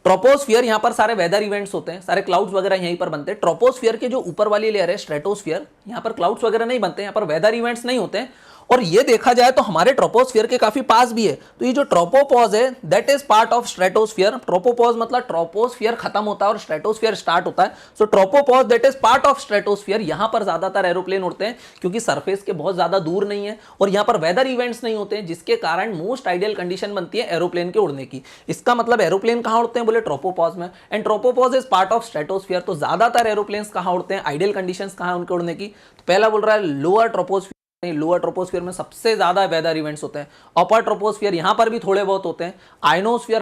ट्रोपोस्फियर, यहां पर सारे वेदर इवेंट्स होते हैं, सारे क्लाउड्स वगैरह यहीं पर बनते हैं। ट्रोपोस्फियर के जो ऊपर वाली लेयर है स्ट्रेटोस्फियर, यहां पर क्लाउड्स वगैरह नहीं बनते, यहां पर वेदर इवेंट्स नहीं होते हैं। और ये देखा जाए तो हमारे ट्रोपोस्फियर के काफी पास भी है, तो ये जो ट्रोपोपॉज है that is part of stratosphere. Tropopause मतलब ट्रोपोस्फियर खत्म होता है और स्ट्रेटोस्फियर स्टार्ट होता है, so tropopause that is part of stratosphere. यहां पर ज्यादातर एरोप्लेन उड़ते हैं क्योंकि सरफेस के बहुत ज्यादा दूर नहीं है और यहां पर वेदर इवेंट्स नहीं होते हैं, जिसके कारण मोस्ट आइडियल कंडीशन बनती है एरोप्लेन के उड़ने की। इसका मतलब एरोप्लेन कहां उड़ते हैं, बोले ट्रोपोपॉज में, and tropopause is part of stratosphere. तो ज्यादातर एरोप्लेन्स कहां उड़ते हैं, आइडियल कंडीशंस कहां उनके उड़ने की, तो पहला बोल रहा है लोअर ट्रोपोस्फियर, लोअर ट्रोपोस्फियर में सबसे ज्यादा वेदर इवेंट्स होते हैं। अपर ट्रोपोस्फियर यहां पर भी थोड़े बहुत होते हैं। Ionosphere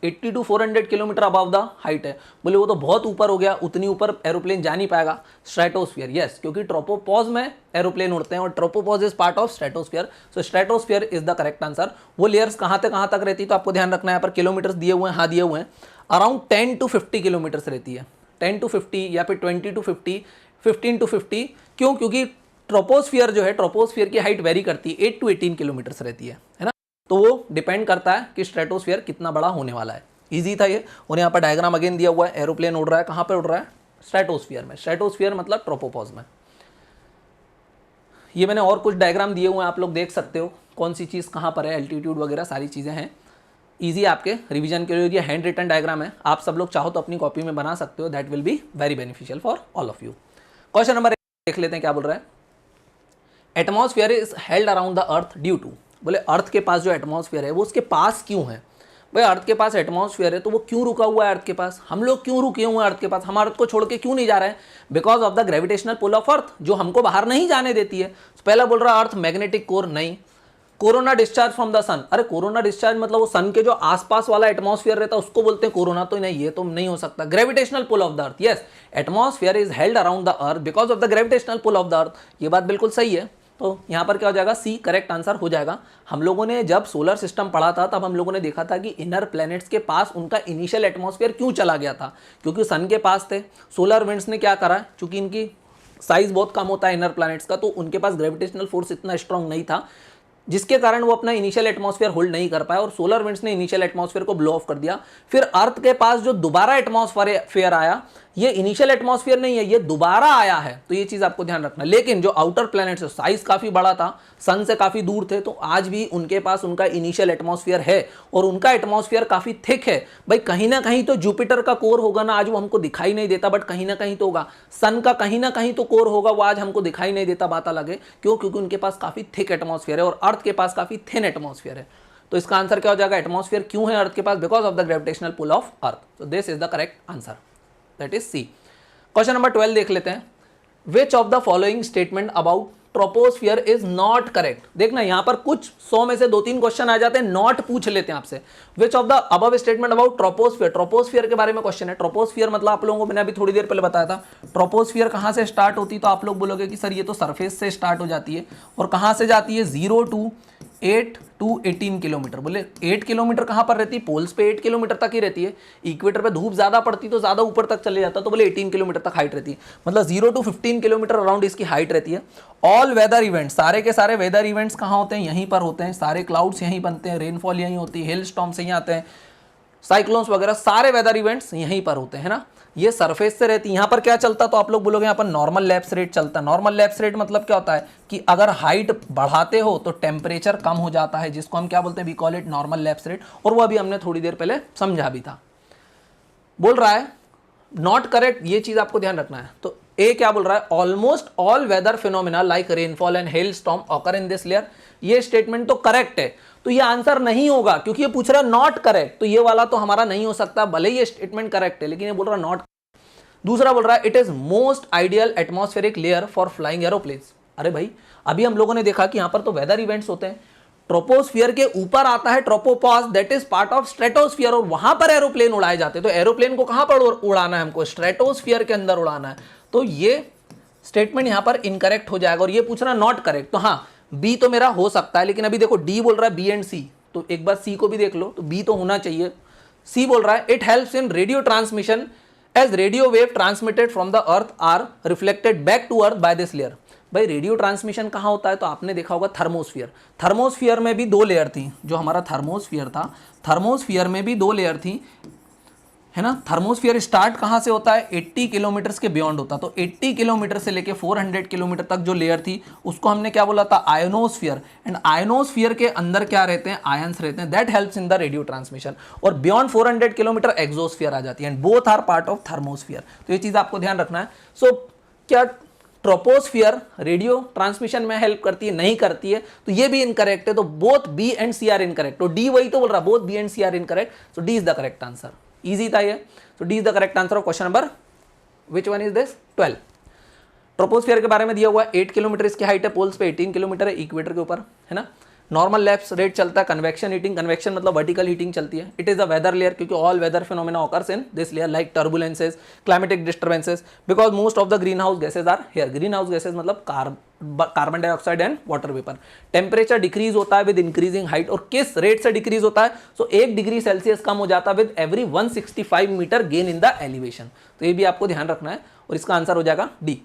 80 to 400 kilometre above the height है, बोले वो तो बहुत ऊपर हो गया, उतनी ऊपर एरोप्लेन जा नहीं पाएगा। स्ट्रेटोस्फियर, यस, क्योंकि ट्रोपोपॉज में एरोप्लेन उड़ते हैं और tropopause is part of stratosphere, so stratosphere is the correct answer. वो लेयर्स कहां तक रहती है, तो आपको ध्यान रखना है, यहाँ पर किलोमीटर्स दिए हुए हैं, हाँ दिए हुए हैं, अराउंड 10 टू 50 किलोमीटर्स रहती है, 10 टू 50 या फिर 20 टू 50, 15 टू 50। क्यों, क्योंकि ट्रोपोस्फियर जो है, ट्रोपोस्फियर की हाइट वेरी करती है, 8 टू 18 किलोमीटर्स रहती है ना। तो वो डिपेंड करता है कि स्ट्रेटोस्फियर कितना बड़ा होने वाला है। इजी था ये। और यहाँ पर डायग्राम अगेन दिया हुआ है, एरोप्लेन उड़ रहा है, कहाँ पे उड़ रहा है, स्ट्रेटोस्फियर में। स्ट्रेटोस्फियर मतलब ट्रोपोपॉज में। ये मैंने और कुछ डायग्राम दिए हुए हैं, आप लोग देख सकते हो कौन सी चीज़ कहाँ पर है, एल्टीट्यूड वगैरह सारी चीज़ें हैं। ईजी आपके रिवीजन के लिए, ये हैंड रिटन डायग्राम है, आप सब लोग चाहो तो अपनी कॉपी में बना सकते हो, that will be very beneficial for all of you. Question number 1 देख लेते हैं क्या बोल रहा है। Atmosphere is held around the earth due to, बोले अर्थ के पास जो एटमॉस्फेयर है वो उसके पास क्यों है। भाई अर्थ के पास एटमॉस्फेयर है तो वो क्यों रुका हुआ है अर्थ के पास, हम लोग क्यों रुके हुए हैं अर्थ के पास, हम अर्थ को छोड़ के क्यों नहीं जा रहे हैं, because of the gravitational pull of earth जो हमको बाहर नहीं जाने देती है। तो पहला बोल रहा है अर्थ मैग्नेटिक कोर, नहीं। कोरोना डिस्चार्ज फ्रॉम द सन, अरे कोरोना डिस्चार्ज मतलब वो सन के जो आसपास वाला एटमॉस्फेयर रहता है उसको बोलते हैं कोरोना, तो नहीं, ये तो नहीं हो सकता। Gravitational pull of the earth, yes, atmosphere is held around the earth because of the gravitational pull of the earth, ये बात बिल्कुल सही है। तो यहाँ पर क्या हो जाएगा, सी करेक्ट आंसर हो जाएगा। हम लोगों ने जब सोलर सिस्टम पढ़ा था तब हम लोगों ने देखा था कि इनर प्लैनेट्स के पास उनका इनिशियल एटमॉस्फेयर क्यों चला गया था, क्योंकि सन के पास थे। सोलर विंड्स ने क्या करा, चूंकि इनकी साइज बहुत कम होता है इनर प्लैनेट्स का, तो उनके पास ग्रेविटेशनल फोर्स इतना स्ट्रांग नहीं था, जिसके कारण वो अपना इनिशियल एटमॉस्फेयर होल्ड नहीं कर पाया और सोलर विंड्स ने इनिशियल एटमॉस्फेयर को ब्लो ऑफ कर दिया। फिर अर्थ के पास जो दोबारा एटमॉस्फेयर आया, ये इनिशियल एटमॉस्फेयर नहीं है, ये दोबारा आया है, तो ये चीज आपको ध्यान रखना। लेकिन जो आउटर प्लैनेट्स है साइज काफी बड़ा था, सन से काफी दूर थे, तो आज भी उनके पास उनका इनिशियल एटमॉस्फेयर है और उनका एटमॉस्फेयर काफी थिक है। भाई कहीं ना कहीं तो जुपिटर का कोर होगा ना, आज वो हमको दिखाई नहीं देता, बट कहीं ना कहीं तो होगा। सन का कहीं ना कहीं तो कोर होगा, वो आज हमको दिखाई नहीं देता, बात अलग है। क्यों, क्योंकि उनके पास काफी थिक एटमॉस्फेयर है और अर्थ के पास काफी थिन एटमॉस्फेयर है। तो इसका आंसर क्या हो जाएगा, एटमॉस्फेयर क्यों है अर्थ के पास, because of the gravitational pull of earth. तो this is the correct answer, that is C. Question number 12 देख लेते हैं। Which of the following statement about troposphere is not correct. देखना यहां पर कुछ 100 में से 2-3 क्वेश्चन आ जाते हैं, नॉट पूछ लेते हैं आपसे। विच of the above statement about troposphere, troposphere के बारे में क्वेश्चन है। ट्रोपोस्फियर मतलब आप लोगों को मैंने अभी थोड़ी देर पहले बताया था, ट्रोपोस्फियर कहां से स्टार्ट होती, तो आप लोग बोलोगे कि सर ये तो सरफेस से स्टार्ट हो जाती है, और कहां से जाती है, 0 टू 8 to 18 किलोमीटर। बोले 8 किलोमीटर कहाँ पर रहती है? पोल्स पे 8 किलोमीटर तक ही रहती है। इक्वेटर पे धूप ज़्यादा पड़ती तो ज़्यादा ऊपर तक चले जाता, तो बोले 18 किलोमीटर तक हाइट रहती है, मतलब 0 to 15 किलोमीटर अराउंड इसकी हाइट रहती है। ऑल वेदर इवेंट्स, सारे के सारे वेदर इवेंट्स कहाँ होते हैं? यहीं पर होते हैं। सारे क्लाउड्स यहीं बनते हैं, रेनफॉल यहीं होती है, हेल स्टॉर्म्स यहीं आते हैं, साइक्लोन्स वगैरह सारे वेदर इवेंट्स यहीं पर होते हैं ना। ये सरफेस से रहती है। यहाँ पर क्या चलता, तो आप लोग बोलोगे यहाँ पर नॉर्मल लैप्स रेट चलता है। नॉर्मल लैप्स रेट मतलब क्या होता है कि अगर हाइट बढ़ाते हो तो टेम्परेचर कम हो जाता है, जिसको हम क्या बोलते हैं? We call it normal lapse rate. और वो अभी हमने थोड़ी देर पहले समझा भी था। बोल रहा है नॉट करेक्ट, ये चीज आपको ध्यान रखना है। तो ए क्या बोल रहा है? Almost all weather phenomena like rainfall and hail storm occur in this layer. ये स्टेटमेंट तो करेक्ट है, तो ये आंसर नहीं होगा क्योंकि ये पूछ रहा है नॉट करेक्ट, तो ये वाला तो हमारा नहीं हो सकता, भले ये स्टेटमेंट करेक्ट है लेकिन ये बोल रहा है नॉट। दूसरा बोल रहा है it is most ideal atmospheric layer for flying aeroplanes. अरे भाई अभी हम लोगों ने देखा कि यहां पर तो वेदर इवेंट्स होते हैं, ट्रोपोस्फियर के ऊपर आता है tropopause, that is part of stratosphere, और वहां पर एरोप्लेन उड़ाए जाते हैं। तो एरोप्लेन को कहां पर उड़ाना है? हमको स्ट्रेटोस्फियर के अंदर उड़ाना है। तो ये स्टेटमेंट यहां पर इनकरेक्ट हो जाएगा और ये पूछना नॉट करेक्ट। तो हाँ, बी तो मेरा हो सकता है, लेकिन अभी देखो डी बोल रहा है बी एंड सी, तो एक बार सी को भी देख लो, तो बी तो होना चाहिए। सी बोल रहा है it helps in radio transmission as radio wave transmitted from the earth are reflected back to earth by this layer. भाई रेडियो ट्रांसमिशन कहाँ होता है? तो आपने देखा होगा थर्मोस्फियर। थर्मोस्फियर में भी दो लेयर थी, जो हमारा थर्मोस्फियर था, थर्मोस्फियर में भी दो लेयर थी, है ना। थर्मोस्फियर स्टार्ट कहाँ से होता है? 80 किलोमीटर के बियॉन्ड होता। तो 80 किलोमीटर से लेके 400 किलोमीटर तक जो लेयर थी उसको हमने क्या बोला था? आयोनोस्फियर। एंड आयोनोस्फियर के अंदर क्या रहते हैं? आयंस रहते हैं, that helps in the radio transmission. और बियॉन्ड 400 किलोमीटर एक्सोस्फियर आ जाती है, and both are part of thermosphere. तो ये चीज आपको ध्यान रखना है। सो क्या ट्रोपोस्फियर रेडियो ट्रांसमिशन में हेल्प करती है? नहीं करती है, तो ये भी इनकरेक्ट है। तो both B and C are incorrect. तो डी वही तो बोल रहा है, both B and C are incorrect. So D is the correct answer. Easy था ये। तो D is the correct answer of question number, which one is this? 12। Troposphere के बारे में दिया हुआ है, 8 किलोमीटर इसकी हाइट है, पोल्स पे 18 किलोमीटर है, इक्वेटर के ऊपर, है ना। नॉर्मल लैप्स रेट चलता है, कन्वेक्शन हीटिंग, कन्वेक्शन मतलब वर्टिकल हीटिंग चलती है। It is a weather layer क्योंकि all weather phenomena occurs in this layer like turbulences, climatic disturbances, because most of the green house gases are here. Green house gases मतलब carbon dioxide and water vapour. Temperature decrease होता है with increasing height, और किस rate से decrease होता है? सो 1 degree Celsius कम हो जाता है with every 165 metre gain in the elevation. तो ये भी आपको ध्यान रखना है, और इसका आंसर हो जाएगा डी।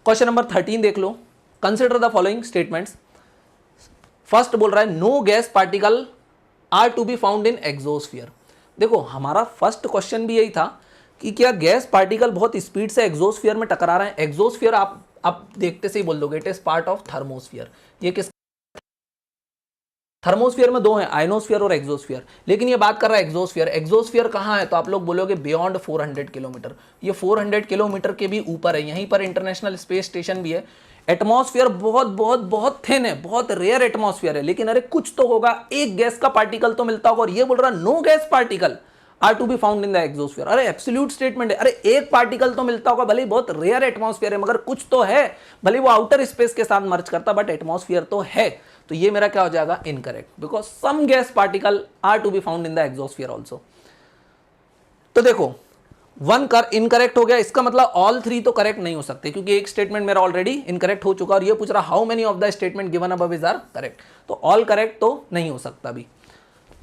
क्वेश्चन नंबर 13 देख लो। Consider the following statements. First बोल रहा है no gas particle are to be found in exosphere. देखो हमारा फर्स्ट क्वेश्चन भी यही था कि क्या गैस पार्टिकल बहुत स्पीड से एक्सोस्फियर में टकरा रहे हैं। एक्सोस्फियर आप देखते से ही बोल दोगे it is part of thermosphere. ये किस थर्मोस्फियर में दो हैं, आयनोस्फियर और एक्सोस्फियर, लेकिन ये बात कर रहा है एक्सोस्फियर। एक्सोस्फियर कहाँ है? तो आप लोग बोलोगे बियॉन्ड 400 किलोमीटर। ये 400 किलोमीटर के भी ऊपर है, यहीं पर इंटरनेशनल स्पेस स्टेशन भी है। एटमॉस्फेयर बहुत बहुत बहुत थिन है, बहुत रेयर एटमॉस्फेयर है, लेकिन अरे कुछ तो होगा, एक गैस का पार्टिकल तो मिलता होगा। और ये बोल रहा है no gas particle are to be found in the exosphere. अरे एब्सोल्यूट स्टेटमेंट है, अरे एक पार्टिकल तो मिलता होगा, भले ही बहुत रेयर एटमॉस्फेयर है, मगर कुछ तो है, भले वो आउटर स्पेस के साथ मर्ज करता, बट एटमॉस्फेयर तो है। तो ये मेरा क्या हो जाएगा? Incorrect, because some gas particle are to be found in the exosphere also. तो देखो वन कर इनकरेक्ट हो गया, इसका मतलब ऑल 3 तो करेक्ट नहीं हो सकते, क्योंकि एक स्टेटमेंट मेरा ऑलरेडी इनकरेक्ट हो चुका, और ये पूछ रहा how many of the statement given above is are correct. तो ऑल करेक्ट तो नहीं हो सकता अभी।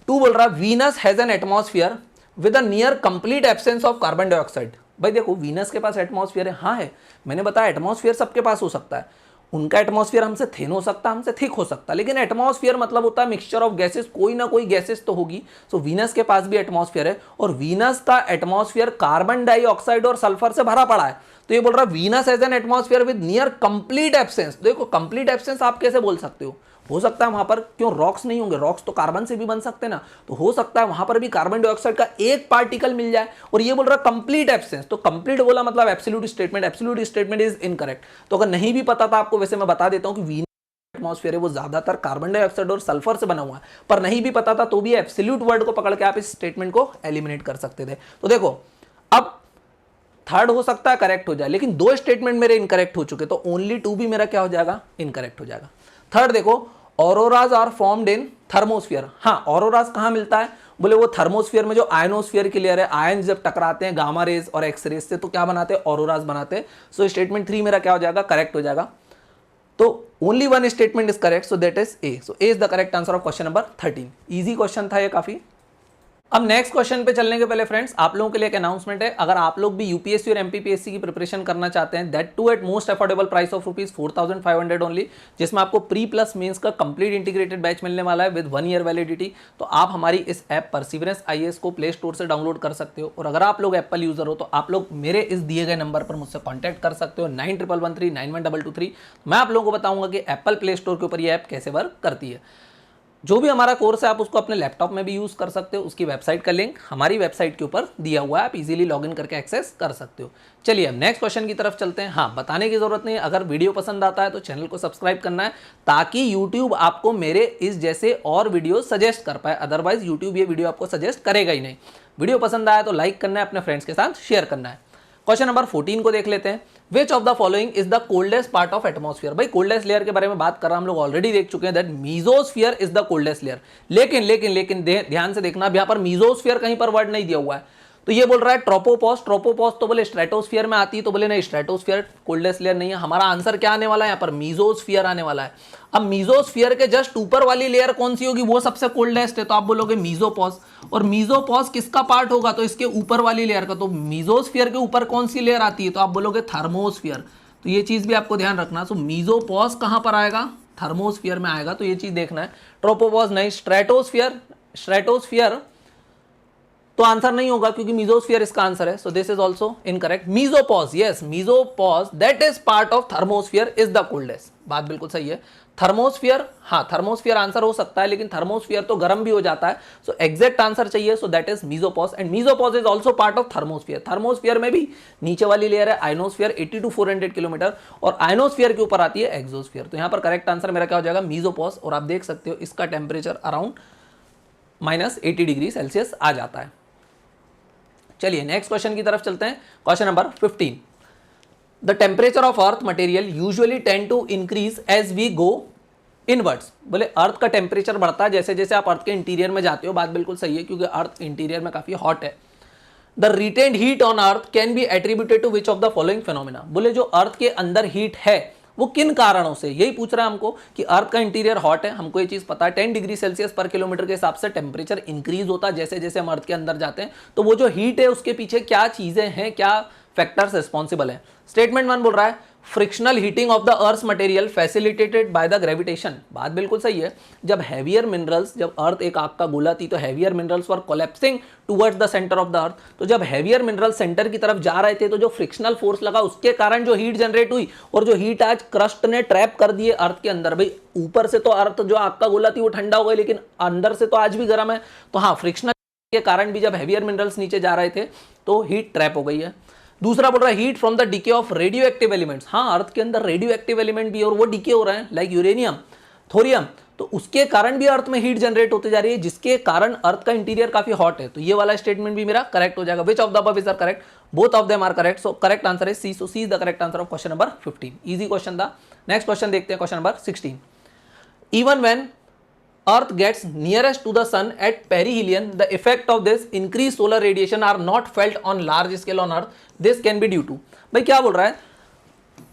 2 बोल रहा Venus has an atmosphere with a near complete absence of carbon dioxide. भाई देखो वीनस के पास एटमॉस्फियर है, हाँ है, मैंने बताया एटमॉस्फियर सबके पास हो सकता है। उनका एटमॉस्फियर हमसे थिन हो सकता है, हमसे थिक हो सकता है, लेकिन एटमॉस्फियर मतलब होता है मिक्सचर ऑफ गैसेस, कोई ना कोई गैसेस तो होगी। सो वीनस के पास भी एटमॉस्फियर है, और वीनस का एटमॉस्फियर कार्बन डाइऑक्साइड और सल्फर से भरा पड़ा है। तो ये बोल रहा है Venus as an atmosphere with near complete absence. देखो कंप्लीट एब्सेंस आप कैसे बोल सकते हो सकता है वहां पर क्यों रॉक्स नहीं होंगे, रॉक्स तो कार्बन से भी बन सकते हैं ना, तो हो सकता है वहां पर भी कार्बन डाइऑक्साइड का एक पार्टिकल मिल जाए। और ये बोल रहा है कंप्लीट एब्सेंस, तो कंप्लीट बोला मतलब absolute statement, absolute statement is incorrect. तो अगर नहीं भी पता था आपको, वैसे मैं बता देता हूं कि वीनस एटमॉस्फेयर है वो ज्यादातर कार्बन डाइऑक्साइड और सल्फर से बना हुआ है, पर नहीं भी पता था तो भी एब्सोल्यूट वर्ड को पकड़ के आप इस स्टेटमेंट को एलिमिनेट कर सकते थे। तो देखो अब थर्ड हो सकता है करेक्ट हो जाए, लेकिन 2 स्टेटमेंट मेरे इनकरेक्ट हो चुके, तो ओनली 2 भी मेरा क्या हो जाएगा? इनकरेक्ट हो जाएगा। थर्ड देखो auroras are formed in thermosphere. हाँ, ऑरोराज कहां मिलता है? बोले वो थर्मोस्फियर में जो आयनोस्फियर की लेयर है, आयन जब टकराते हैं गामा रेज और एक्स रेज से, तो क्या बनाते हैं? ऑरोराज बनाते हैं। सो स्टेटमेंट 3 मेरा क्या हो जाएगा? करेक्ट हो जाएगा। तो only one statement is correct, so that is a. So A is the correct answer of question number 13. Easy question था ये काफी. अब नेक्स्ट क्वेश्चन पे चलने के पहले फ्रेंड्स आप लोगों के लिए एक अनाउंसमेंट है. अगर आप लोग भी यूपीएससी और एमपीपीएससी की प्रिपरेशन करना चाहते हैं, that to at most affordable price of ₹4,500 only, जिसमें आपको प्री प्लस मेंस का कंप्लीट इंटीग्रेटेड बैच मिलने वाला है विद 1 ईयर वैलिडिटी. तो आप हमारी इस ऐप परसिवरेंस आईएएस को प्ले स्टोर से डाउनलोड कर सकते हो. और अगर आप लोग एप्पल यूजर हो तो आप लोग मेरे इस दिए गए नंबर पर मुझसे कॉन्टैक्ट कर सकते हो 9113911223. मैं आप लोगों को बताऊंगा कि एप्पल प्ले स्टोर के ऊपर ये ऐप कैसे वर्क करती है. जो भी हमारा कोर्स है आप उसको अपने लैपटॉप में भी यूज़ कर सकते हो. उसकी वेबसाइट का लिंक हमारी वेबसाइट के ऊपर दिया हुआ है, आप इजीली लॉगिन करके एक्सेस कर सकते हो. चलिए अब नेक्स्ट क्वेश्चन की तरफ चलते हैं. हाँ, बताने की जरूरत नहीं, अगर वीडियो पसंद आता है तो चैनल को सब्सक्राइब करना है ताकि यूट्यूब आपको मेरे इस जैसे और वीडियो सजेस्ट कर पाए. अदरवाइज यूट्यूब ये वीडियो आपको सजेस्ट करेगा ही नहीं. वीडियो पसंद आया तो लाइक करना है, अपने फ्रेंड्स के साथ शेयर करना है. क्वेश्चन नंबर 14 को देख लेते हैं. Which of the following is the coldest part of atmosphere. भाई कोल्डेस्ट लेयर के बारे में बात कर रहा हम लोग ऑलरेडी देख चुके हैं that mesosphere is the coldest layer. लेकिन ध्यान से देखना, अब यहां पर मीजोस्फीयर कहीं पर वर्ड नहीं दिया हुआ है. तो ये बोल रहा है ट्रोपोपॉज. ट्रोपोपॉज तो बोले स्ट्रेटोस्फीयर में आती है, तो बोले नहीं स्ट्रेटोस्फीयर कोल्डेस्ट लेयर नहीं है. हमारा आंसर क्या आने वाला है, यहाँ पर मीजोस्फीयर आने वाला है. अब मीजोस्फीयर के जस्ट ऊपर वाली लेयर कौन सी होगी, वो सबसे कोल्डेस्ट है, तो आप बोलोगे मीजोपॉज. और मीजोपॉज किसका पार्ट होगा, तो इसके ऊपर वाली लेयर का. तो मीजोस्फीयर के ऊपर कौन सी लेयर आती है, तो आप बोलोगे थर्मोस्फीयर. तो ये चीज भी आपको ध्यान रखना. तो मीजोपॉज कहां पर आएगा, थर्मोस्फीयर में आएगा. तो ये चीज देखना है. ट्रोपोपॉज नहीं, स्ट्रेटोस्फीयर. स्ट्रेटोस्फीयर तो आंसर नहीं होगा क्योंकि मीजोस्फीयर इसका आंसर है. So this is also incorrect. Mesopause, yes mesopause that is part of thermosphere is the coldest. बात बिल्कुल सही है. थर्मोस्फीयर, हाँ थर्मोस्फीयर आंसर हो सकता है, लेकिन थर्मोस्फीयर तो गर्म भी हो जाता है. सो एग्जैक्ट आंसर चाहिए. So that is mesopause and mesopause is also part of thermosphere. Thermosphere में भी नीचे वाली लेयर है आयनोस्फीयर 80 to 400 किलोमीटर, और आयनोस्फीयर के ऊपर आती है एक्सोस्फीयर. तो यहाँ पर करेक्ट आंसर मेरा क्या हो जाएगा, मीजोपॉज. और आप देख सकते हो इसका टेम्परेचर अराउंड -80°C आ जाता है. चलिए नेक्स्ट क्वेश्चन की तरफ चलते हैं. Question number 15. The temperature of earth material usually tend to increase as we go inwards. बोले अर्थ का टेम्परेचर बढ़ता है जैसे जैसे आप अर्थ के इंटीरियर में जाते हो. बात बिल्कुल सही है क्योंकि अर्थ इंटीरियर में काफी हॉट है. The retained heat on earth can be attributed to which of the following phenomena. बोले जो अर्थ के अंदर हीट है वो किन कारणों से, यही पूछ रहा है हमको कि अर्थ का इंटीरियर हॉट है, हमको ये चीज पता है 10°C पर किलोमीटर के हिसाब से टेम्परेचर इंक्रीज होता है जैसे जैसे हम अर्थ के अंदर जाते हैं. तो वो जो हीट है उसके पीछे क्या चीजें हैं, क्या फैक्टर्स रिस्पॉन्सिबल है. स्टेटमेंट 1 बोल रहा है frictional heating of the earth material facilitated by the gravitation. बात बिल्कुल सही है. जब हैवियर मिनरल्स, जब अर्थ एक आग का गोला थी तो heavier minerals were collapsing towards the centre of the अर्थ. तो जब हैवियर मिनरल सेंटर की तरफ जा रहे थे तो जो फ्रिक्शनल फोर्स लगा उसके कारण जो हीट जनरेट हुई, और जो हीट आज क्रस्ट ने ट्रैप कर दिए अर्थ के अंदर. भाई ऊपर से तो अर्थ जो आग का गोला थी वो ठंडा हो गई, लेकिन अंदर से तो आज भी गर्म है. तो हाँ, फ्रिक्शनल के कारण भी जब हैवियर मिनरल्स नीचे जा रहे थे तो हीट ट्रैप हो गई है. दूसरा बोल रहा है heat from the DK of radio active elements. हाँ, अर्थ के अंदर रेडियो एक्टिव एलिमेंट भी और वो डीके हो रहे हैं लाइक यूरेनियम, थोरियम. तो उसके कारण भी अर्थ में हीट जनरेट होते जा रही है जिसके कारण अर्थ का इंटीरियर काफी हॉट है. तो ये वाला स्टेटमेंट भी मेरा करेक्ट हो जाएगा. Which of the above is correct, both of them are correct. So correct answer is C. So C is the correct answer of question number 15. Easy question था. नेक्स्ट क्वेश्चन देखते हैं. Question number 16. Even when Earth gets nearest to the sun at perihelion, the effect of this increased solar radiation are not felt on large scale on Earth. This can be due to. भाई क्या बोल रहा है,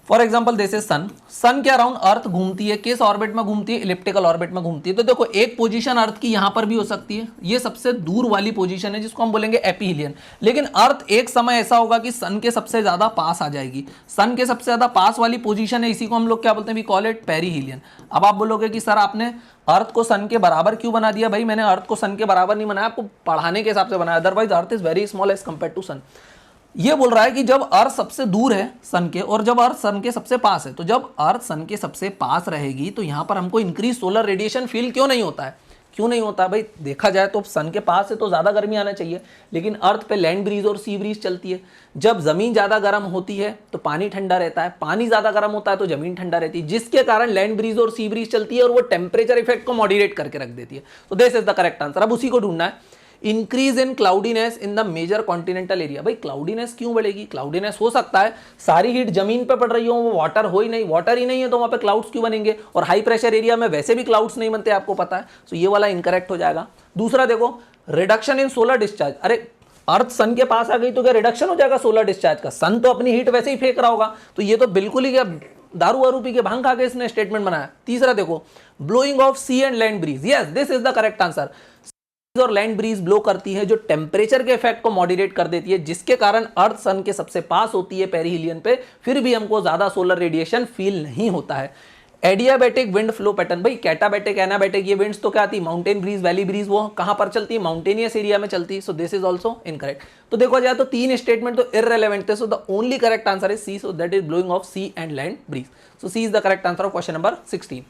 for example this is सन. सन के around अर्थ घूमती है, किस orbit में घूमती है, इलिप्टिकल ऑर्बिट में घूमती है. तो देखो एक पोजीशन अर्थ की यहां पर भी हो सकती है, ये सबसे दूर वाली पोजीशन है जिसको हम बोलेंगे एपीहिलियन. लेकिन अर्थ एक समय ऐसा होगा कि सन के सबसे ज्यादा पास आ जाएगी. सन के सबसे ज्यादा पास वाली पोजीशन है, इसी को हम लोग क्या बोलते हैं, वी कॉल इट पेरीहिलियन. अब आप बोलोगे कि सर आपने अर्थ को सन के बराबर क्यों बना दिया. भाई मैंने अर्थ को सन के बराबर नहीं बनाया, आपको पढ़ाने के हिसाब से बनाया. Otherwise earth is very small as compare to sun. ये बोल रहा है कि जब अर्थ सबसे दूर है सन के और जब अर्थ सन के सबसे पास है, तो जब अर्थ सन के सबसे पास रहेगी तो यहां पर हमको इंक्रीज सोलर रेडिएशन फील क्यों नहीं होता है. क्यों नहीं होता भाई, देखा जाए तो सन के पास है तो ज्यादा गर्मी आना चाहिए, लेकिन अर्थ पे लैंड ब्रीज और सी ब्रीज चलती है. जब जमीन ज्यादा गर्म होती है तो पानी ठंडा रहता है, पानी ज्यादा गर्म होता है तो जमीन ठंडा रहती है, जिसके कारण लैंड ब्रीज और सी ब्रीज चलती है और वो टेम्परेचर इफेक्ट को मॉडरेट करके रख देती है. तो this is the correct answer. अब उसी को ढूंढना है. Increase in cloudiness in the major continental area. भाई क्लाउडीनेस क्यों बढ़ेगी, क्लाउडीनेस हो सकता है सारी हीट जमीन पे पड़ रही हो, वो वाटर हो ही नहीं, वाटर ही नहीं है तो वहां पे क्लाउड्स क्यों बनेंगे. और हाई प्रेशर एरिया में वैसे भी क्लाउड्स नहीं बनते, आपको पता है. तो ये वाला इनकरेक्ट हो जाएगा. दूसरा देखो, रिडक्शन इन सोलर डिस्चार्ज. अरे अर्थ सन के पास आ गई तो क्या रिडक्शन हो जाएगा सोलर डिस्चार्ज का, सन तो अपनी हीट वैसे ही फेंक रहा होगा. तो ये तो बिल्कुल ही क्या दारू वारू पी के भांग खा के इसने स्टेटमेंट बनाया। तीसरा देखो, blowing of sea and land breeze, yes this is the correct answer. और लैंड ब्रीज ब्लो करती है जो टेम्परेचर के इफेक्ट को मॉडरेट कर देती है, जिसके कारण अर्थ सन के सबसे पास होती है पेरिहिलियन पे, फिर भी हमको ज्यादा सोलर रेडिएशन फील नहीं होता है। एडियाबैटिक विंड फ्लो पैटर्न, भाई कैटाबैटिक एनाबैटिक ये विंड्स तो क्या आती है, माउंटेन ब्रीज वैली ब्रीज, वो कहां पर चलती है, माउंटेनियस एरिया में चलती है। So this is also incorrect. तो देखो जाए तो तीन स्टेटमेंट तो इररेलेवेंट थे, so the only correct answer is C, so that is blowing of sea and land breeze. So C is the correct answer of question number 16।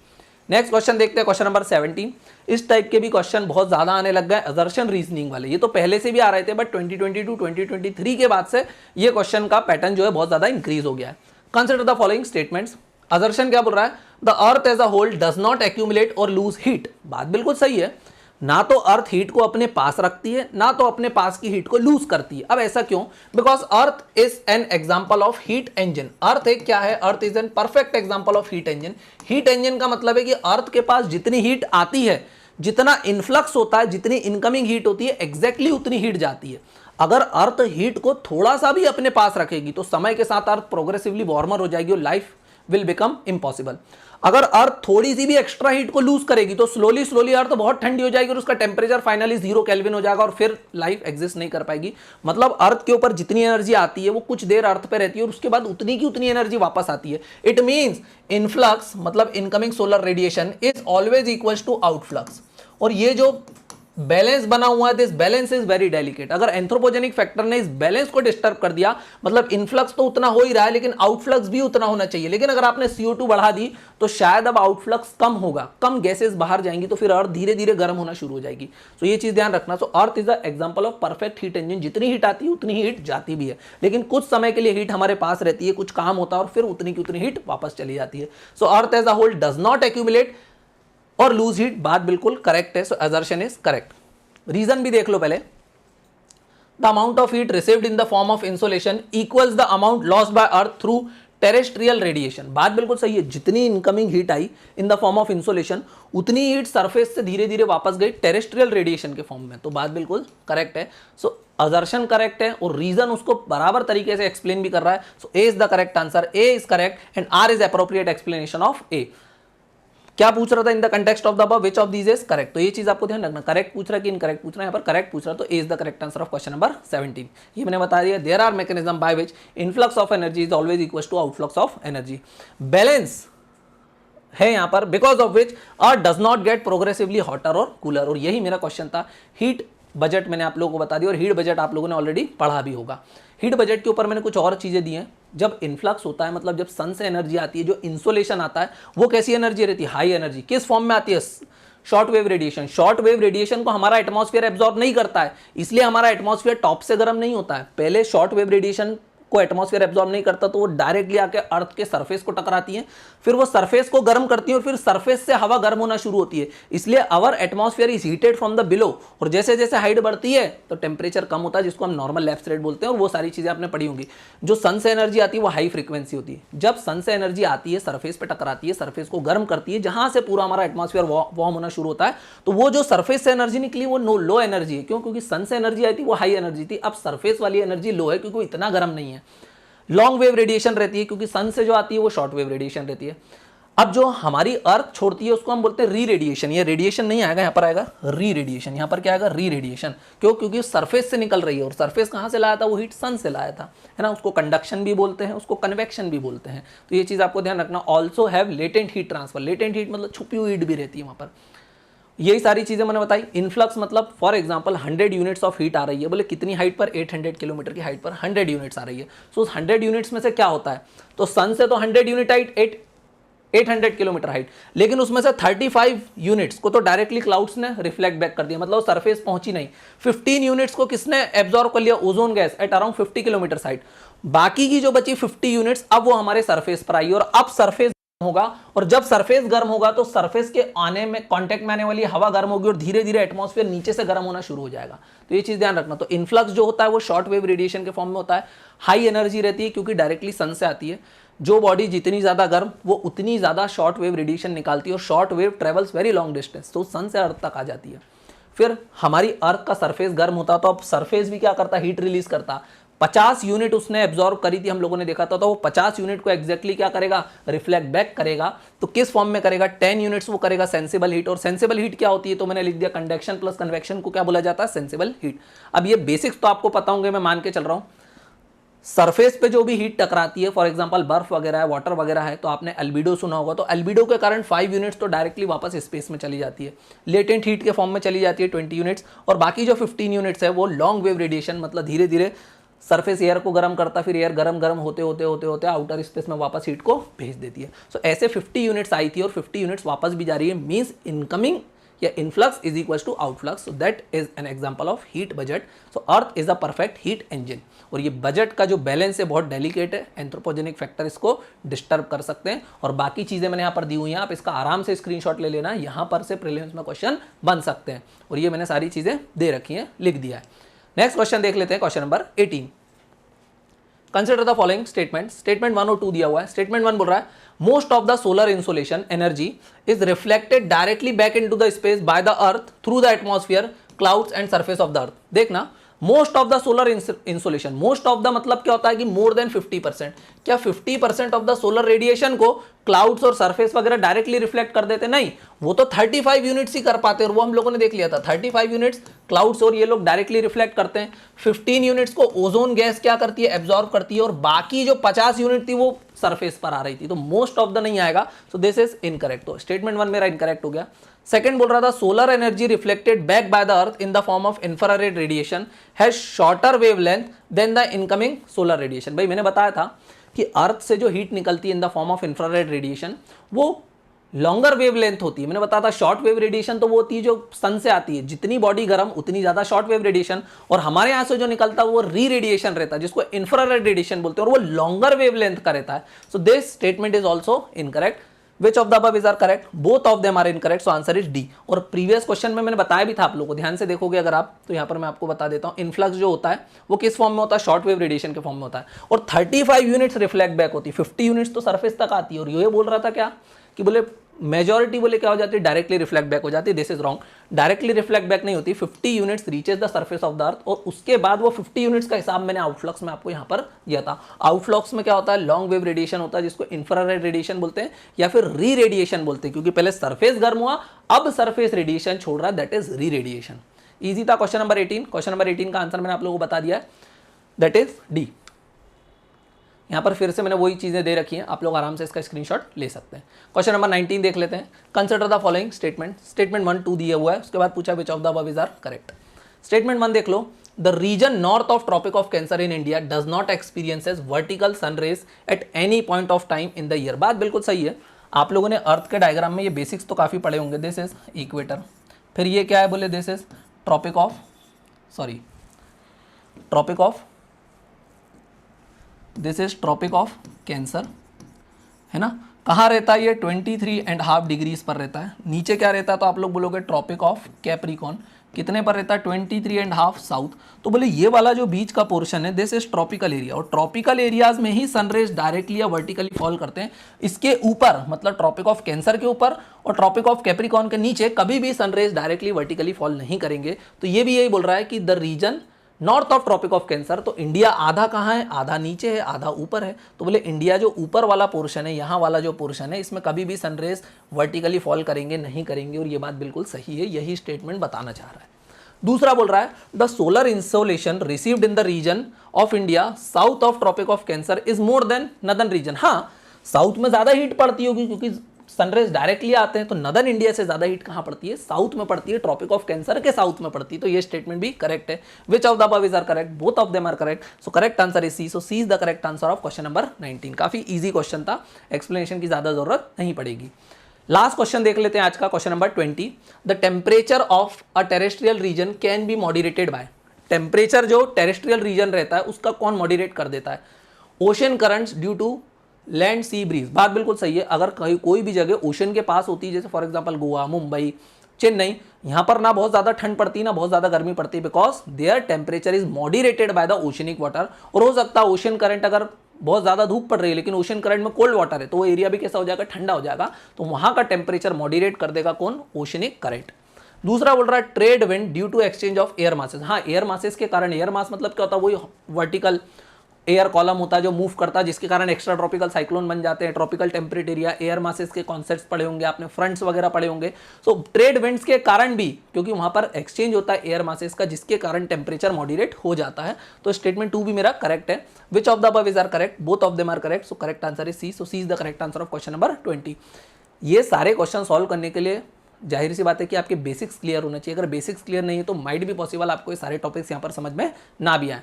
Next question देखते हैं, question number 17। इस type के भी question बहुत ज्यादा आने लग गए, असर्शन रीजनिंग वाले। ये तो पहले से भी आ रहे थे, बट 2022 2023 के बाद से ये क्वेश्चन का पैटर्न जो है बहुत ज्यादा इंक्रीज हो गया है। Consider the following statements. Assertion क्या बोल रहा है, the earth as a whole does not accumulate और लूज हीट। बात बिल्कुल सही है, ना तो अर्थ हीट को अपने पास रखती है, ना तो अपने पास की हीट को लूज करती है। अब ऐसा क्यों, because earth is an example of heat engine. Earth एक क्या है, earth is an perfect example of heat engine. Heat engine का मतलब है कि अर्थ के पास जितनी हीट आती है, जितना इनफ्लक्स होता है, जितनी इनकमिंग हीट होती है, एग्जैक्टली उतनी हीट जाती है। अगर अर्थ हीट को थोड़ा सा भी अपने पास रखेगी तो समय के साथ अर्थ प्रोग्रेसिवली वार्मर हो जाएगी और लाइफ विल बिकम इम्पॉसिबल। अगर अर्थ थोड़ी सी भी एक्स्ट्रा हीट को लूज करेगी तो स्लोली स्लोली अर्थ बहुत ठंडी हो जाएगी और उसका टेम्परेचर फाइनली 0 केल्विन हो जाएगा और फिर लाइफ एग्जिस्ट नहीं कर पाएगी। मतलब अर्थ के ऊपर जितनी एनर्जी आती है वो कुछ देर अर्थ पे रहती है और उसके बाद उतनी की उतनी एनर्जी वापस आती है। इट मींस इनफ्लक्स मतलब incoming solar radiation is always equals to outflux. और ये जो बैलेंस बना हुआ है, this balance is very delicate. अगर एंथ्रोपोजेनिक फैक्टर ने इस बैलेंस को डिस्टर्ब कर दिया, मतलब इनफ्लक्स तो उतना हो ही रहा है लेकिन आउटफ्लक्स भी उतना होना चाहिए। लेकिन अगर आपने CO2 बढ़ा दी तो शायद अब आउटफ्लक्स कम होगा, कम गैसेस बाहर जाएंगी, तो फिर अर्थ धीरे धीरे गर्म होना शुरू हो जाएगी। तो ये चीज ध्यान रखना। So earth is the example of perfect heat engine. जितनी हीट आती है उतनी हीट जाती भी है, लेकिन कुछ समय के लिए हीट हमारे पास रहती है, कुछ काम होता है और फिर उतनी की उतनी हीट वापस चली जाती है। So earth as a whole does not accumulate और लूज हीट, बात बिल्कुल करेक्ट है। So assertion is correct. Reason भी देख लो पहले। The amount of heat received in the form of insolation equals the amount lost by earth through terrestrial radiation. बात बिल्कुल सही है, जितनी इनकमिंग हीट आई in the form of insolation उतनी हीट सरफेस से धीरे धीरे वापस गई टेरेस्ट्रियल रेडिएशन के फॉर्म में। तो बात बिल्कुल करेक्ट है। सो असर्शन करेक्ट है और रीजन उसको बराबर तरीके से एक्सप्लेन भी कर रहा है। So A is the correct answer, A is correct and R is appropriate explanation of A. क्या पूछ रहा था, in the context of the above which of these is correct. तो ये चीज आपको ध्यान रखना, करेक्ट पूछ रहा है कि इनकरेक्ट पूछ रहा है। यहाँ पर करेक्ट पूछ रहा है, तो A is the correct answer of question number 17। ये मैंने बता दिया। There are mechanism by which influx of energy is always equal to outflux of energy. Balance है यहाँ पर, because of which earth does not get progressively hotter और cooler. और यही मेरा क्वेश्चन था। हीट बजट मैंने आप लोगों को बता दिया और हीट बजट आप लोगों ने ऑलरेडी पढ़ा भी होगा। हीट बजट के ऊपर मैंने कुछ और चीजें दी हैं। जब इन्फ्लक्स होता है, मतलब जब सन से एनर्जी आती है, जो इंसोलेशन आता है, वो कैसी एनर्जी रहती है, हाई एनर्जी। किस फॉर्म में आती है, short wave radiation. Short wave radiation को हमारा एटमॉस्फेयर एब्जॉर्ब नहीं करता है, इसलिए हमारा एटमॉस्फेयर टॉप से गर्म नहीं होता है। पहले शॉर्ट वेव रेडिएशन को एटमॉस्फेयर एब्जॉर्ब नहीं करता तो वो डायरेक्टली आके अर्थ के सरफेस को टकराती है, फिर वो सरफेस को गर्म करती है और फिर सरफेस से हवा गर्म होना शुरू होती है। इसलिए our atmosphere is heated from the below. और जैसे जैसे हाइट बढ़ती है तो टेम्परेचर कम होता है, जिसको हम नॉर्मल लेफ्ट रेट बोलते हैं। और वो सारी चीजें आपने पढ़ी होंगी। जो सन से एनर्जी आती है वो हाई फ्रीक्वेंसी होती है। जब सन से एनर्जी आती है, सरफेस पे टकराती है, सरफेस को गर्म करती है, जहां से पूरा हमारा एटमॉस्फेयर वार्म होना शुरू होता है, तो वो जो सरफेस से एनर्जी निकली वो लो एनर्जी है। क्यों, क्योंकि सन से एनर्जी आई थी वो हाई एनर्जी थी। अब सरफेस वाली एनर्जी लो है क्योंकि वो इतना गर्म नहीं है। लॉन्ग वेव रेडिएशन रहती है क्योंकि सन से जो आती है वो शॉर्ट वेव रेडिएशन रहती है। अब जो हमारी अर्थ छोड़ती है उसको हम बोलते हैं री रेडिएशन। ये रेडिएशन नहीं आएगा, यहाँ पर आएगा री रेडिएशन। यहाँ पर क्या आएगा, री रेडिएशन। क्यों, क्योंकि सरफेस से निकल रही है। और सरफेस कहाँ से लाया था, वो हीट सन से लाया था, है ना। उसको कंडक्शन भी बोलते हैं, उसको कन्वेक्शन भी बोलते हैं। तो ये चीज आपको ध्यान रखना। Also have latent heat transfer. Latent heat मतलब छुपी हुई हीट भी रहती है वहां पर। यही सारी चीजें मैंने बताई। इनफ्लक्स मतलब for example 100 units of heat आ रही है, बोले कितनी हाइट पर, 800 किलोमीटर की हाइट पर 100 यूनिट्स आ रही है। सो उस 100 यूनिट्स में से क्या होता है, तो सन से तो 100 यूनिट हाइट 800 किलोमीटर हाइट, लेकिन उसमें से 35 यूनिट्स को तो डायरेक्टली क्लाउड्स ने रिफ्लेक्ट बैक कर दिया, मतलब सरफेस पहुंची नहीं। 15 यूनिट्स को किसने एब्जॉर्ब कर लिया, ozone gas at around 50 kilometre height. बाकी की जो बची 50 यूनिट्स अब वो हमारे सरफेस पर आई और अब सरफेस होगा। और जब सरफेस गर्म होगा तो सरफेस के आने में कांटेक्ट में आने वाली हवा गर्म होगी और धीरे धीरे एटमॉस्फेयर नीचे से गर्म होना शुरू हो जाएगा। तो ये चीज ध्यान रखना। तो इनफ्लक्स जो होता है वो शॉर्ट वेव रेडिएशन के फॉर्म में होता है। हाई एनर्जी रहती है क्योंकि डायरेक्टली सन से आती है। जो बॉडी जितनी ज्यादा गर्म वो उतनी ज्यादा शॉर्ट वेव रेडिएशन निकालती है और short wave travels very long distance, तो सन से अर्थ तक आ जाती है। फिर हमारी अर्थ का सरफेस गर्म होता तो अब सरफेस भी क्या करता, हीट रिलीज करता। 50 यूनिट उसने एब्जॉर्ब करी थी, हम लोगों ने देखा था, तो वो 50 यूनिट को एग्जैक्टली क्या करेगा, रिफ्लेक्ट बैक करेगा। तो किस फॉर्म में करेगा, 10 यूनिट्स वो करेगा सेंसिबल हीट। और सेंसिबल हीट क्या होती है, तो मैंने लिख दिया कंडक्शन प्लस कन्वेक्शन को क्या बोला जाता है, सेंसिबल हीट। अब ये बेसिक्स तो आपको पता होंगे, मैं मान के चल रहा हूं। सरफेस पे जो भी हीट टकराती है, फॉर एग्जांपल बर्फ वगैरह है, वाटर वगैरह है, तो आपने अल्बिडो सुना होगा, तो अल्बिडो के कारण 5 यूनिट्स तो डायरेक्टली वापस स्पेस में चली जाती है, लेटेंट हीट के फॉर्म में चली जाती है 20 यूनिट्स, और बाकी जो 15 यूनिट्स है वो लॉन्ग वेव रेडिएशन, मतलब धीरे धीरे सरफेस एयर को गर्म करता, फिर एयर गर्म गर्म होते होते होते होते आउटर स्पेस में वापस हीट को भेज देती है। सो ऐसे 50 यूनिट्स आई थी और 50 यूनिट्स वापस भी जा रही है, मीन्स इनकमिंग या influx is equal to outflux. So that is an example of heat budget. So earth is a perfect heat engine. और ये बजट का जो बैलेंस है बहुत डेलिकेट है, एंथ्रोपोजेनिक फैक्टर इसको डिस्टर्ब कर सकते हैं। और बाकी चीजें मैंने यहाँ पर दी हुई हैं, आप इसका आराम से स्क्रीनशॉट ले लेना, यहाँ पर से प्रीलिम्स में क्वेश्चन बन सकते हैं। और ये मैंने सारी चीजें दे रखी हैं, लिख दिया है। नेक्स्ट क्वेश्चन देख लेते हैं, question number 18। Consider the following statement. Statement 1 और 2 दिया हुआ है। स्टेटमेंट 1 बोल रहा है most of the solar insolation energy is reflected directly back into the space by the earth through the atmosphere, clouds and surface of the earth. देखना, most of the solar insolation, most of the मतलब क्या होता है कि more than 50%। क्या 50% of the solar radiation को clouds और surface वगैरह डायरेक्टली रिफ्लेक्ट कर देते? नहीं, वो तो 35 यूनिट्स ही कर पाते हैं, और वो हम लोगों ने देख लिया था। 35 यूनिट्स क्लाउड्स और ये लोग डायरेक्टली रिफ्लेक्ट करते हैं। 15 यूनिट्स को ओजोन गैस क्या करती है, एब्जॉर्ब करती है, और बाकी जो 50 यूनिट थी वो सरफेस पर आ रही थी। तो मोस्ट ऑफ द नहीं आएगा, सो दिस इज इनकरेक्ट। तो स्टेटमेंट 1 मेरा इनकरेक्ट हो गया। सेकंड बोल रहा था solar energy reflected back by the earth in the form of infrared radiation has shorter wavelength than the incoming solar radiation. भाई मैंने बताया था कि अर्थ से जो हीट निकलती है इन the form of infrared radiation वो लॉन्गर वेवलेंथ होती है। मैंने बताया था शॉर्ट वेव रेडिएशन तो वो होती है जो सन से आती है, जितनी बॉडी गर्म उतनी ज्यादा शॉर्ट वेव रेडिएशन, और हमारे यहां से जो निकलता है वो री रेडिएशन रहता है, जिसको इंफ्रारेड रेडिएशन बोलते हैं, और वो लॉन्गर वेवलेंथ का रहता है। So this statement is also incorrect. Which of the above is are correct? Both of them are incorrect, so answer is D। और प्रीवियस क्वेश्चन में मैंने बताया भी था आप लोगों को, ध्यान से देखोगे अगर आप, तो यहाँ पर मैं आपको बता देता हूँ, इनफ्लक्स जो होता है वो किस फॉर्म में होता है, शॉर्ट वेव रेडिएशन के फॉर्म में होता है, और 35 यूनिट्स रिफ्लेक्ट बैक होती है, 50 यूनिट्स तो सरफेस तक आती है। और ये बोल रहा था क्या कि बोले मेजॉरिटी बोले क्या हो जाती है, डायरेक्टली रिफ्लेक्ट बैक हो जाती है। This is wrong, directly reflect back नहीं होती। 50 units reaches the surface of the अर्थ, और उसके बाद वो 50 यूनिट्स का हिसाब मैंने आउटफ्लक्स में आपको यहाँ पर दिया था। आउटफ्लक्स में क्या होता है, लॉन्ग वेव रेडिएशन होता है, जिसको इंफ्रारेड रेडिएशन बोलते हैं या फिर री रेडिएशन बोलते हैं, क्योंकि पहले सरफेस गर्म हुआ, अब सरफेस रेडिएशन छोड़ रहा है, दैट इज री रेडिएशन। ईजी था क्वेश्चन नंबर 18। क्वेश्चन नंबर 18 का आंसर मैंने आप लोगों को बता दिया है, दैट इज डी। यहाँ पर फिर से मैंने वही चीजें दे रखी हैं, आप लोग आराम से इसका स्क्रीनशॉट ले सकते हैं। क्वेश्चन नंबर 19 देख लेते हैं। Consider the following statement. Statement 1 2 दिया हुआ है, उसके बाद पूछा which of the above is are correct. Statement 1 देख लो, the region north of tropic of cancer in India does not experiences vertical sun rays at any point of time in the year. बात बिल्कुल सही है, आप लोगों ने अर्थ के डायग्राम में ये बेसिक्स तो काफी पढ़े होंगे। दिस इज इक्वेटर, फिर ये क्या है बोले, this is Tropic of this is Tropic of Cancer, है ना। कहाँ रहता है ये, 23.5 डिग्रीज पर रहता है। नीचे क्या रहता है, तो आप लोग बोलोगे ट्रॉपिक ऑफ कैप्रिकॉन, कितने पर रहता है, 23.5 साउथ। तो बोले ये वाला जो बीच का पोर्शन है, दिस इज ट्रॉपिकल एरिया, और ट्रॉपिकल एरियाज में ही सनरेज डायरेक्टली या वर्टिकली फॉल करते हैं। इसके ऊपर मतलब ट्रॉपिक ऑफ कैंसर के ऊपर और ट्रॉपिक ऑफ कैप्रिकॉन के नीचे कभी भी सनरेज डायरेक्टली वर्टिकली फॉल नहीं करेंगे। तो ये भी यही बोल रहा है कि the region north of tropic of Cancer, तो इंडिया आधा कहाँ है, आधा नीचे है, आधा ऊपर है। तो बोले इंडिया जो ऊपर वाला पोर्शन है, यहाँ वाला जो पोर्शन है, इसमें कभी भी सनरेज वर्टिकली फॉल करेंगे नहीं करेंगे, और ये बात बिल्कुल सही है, यही स्टेटमेंट बताना चाह रहा है। दूसरा बोल रहा है the solar insolation received in the region of India south of tropic of Cancer is more than northern region. हाँ, साउथ में ज्यादा हीट पड़ती होगी क्योंकि सनरेज डायरेक्टली आते हैं, तो नदर्न इंडिया से ज्यादा हीट कहां पड़ती है, साउथ में पड़ती है, ट्रॉपिक ऑफ कैंसर के साउथ में पड़ती है। तो ये स्टेटमेंट भी करेक्ट है। Which of the above is are correct, both of them are correct, so correct answer is C. So C is the correct answer of question number 19। काफी easy question था, explanation की ज्यादा जरूरत नहीं पड़ेगी। Last question देख लेते हैं आज का, question number 20। The temperature of a terrestrial region can be moderated by. Temperature जो टेरेस्ट्रियल रीजन रहता है उसका कौन मॉडरेट कर देता है, ocean currents due to land sea breeze. बात बिल्कुल सही है, अगर कहीं कोई भी जगह ओशन के पास होती है, जैसे फॉर एग्जांपल गोवा, मुंबई, चेन्नई, यहाँ पर ना बहुत ज्यादा ठंड पड़ती है ना बहुत ज्यादा गर्मी पड़ती है, because their temperature is moderated by the oceanic water. और हो सकता है ओशन करंट, अगर बहुत ज्यादा धूप पड़ रही है लेकिन ओशन करंट में कोल्ड वाटर है, तो वो एरिया भी कैसा हो जाएगा, ठंडा हो जाएगा। तो वहां का टेम्परेचर मॉडरेट कर देगा कौन, ओशनिक करंट। दूसरा बोल रहा है trade wind due to exchange of air masses. हाँ, एयर मासेस के कारण, एयर मास मतलब क्या होता है, वही वर्टिकल एयर कॉलम होता है जो मूव करता है, जिसके कारण एक्स्ट्रा ट्रॉपिकल साइक्लोन बन जाते हैं। Tropical temperate area, air masses के कॉन्सेप्ट्स पढ़े होंगे आपने, फ्रंट्स वगैरह पढ़े होंगे। सो ट्रेड विंड्स के कारण भी, क्योंकि वहां पर एक्सचेंज होता है एयर मासेस का, जिसके कारण टेम्परेचर मॉडरेट हो जाता है। तो स्टेटमेंट 2 भी मेरा करेक्ट है। Which of the above is are correct? Both of them are correct. So correct answer is C. So C is the correct answer of question number 20। ये सारे क्वेश्चन सॉल्व करने के लिए जाहिर सी बात है कि आपके बेसिक्स क्लियर होना चाहिए। अगर बेसिक्स क्लियर नहीं है तो माइट भी पॉसिबल आपको ये सारे टॉपिक्स यहाँ पर समझ में ना भी आए।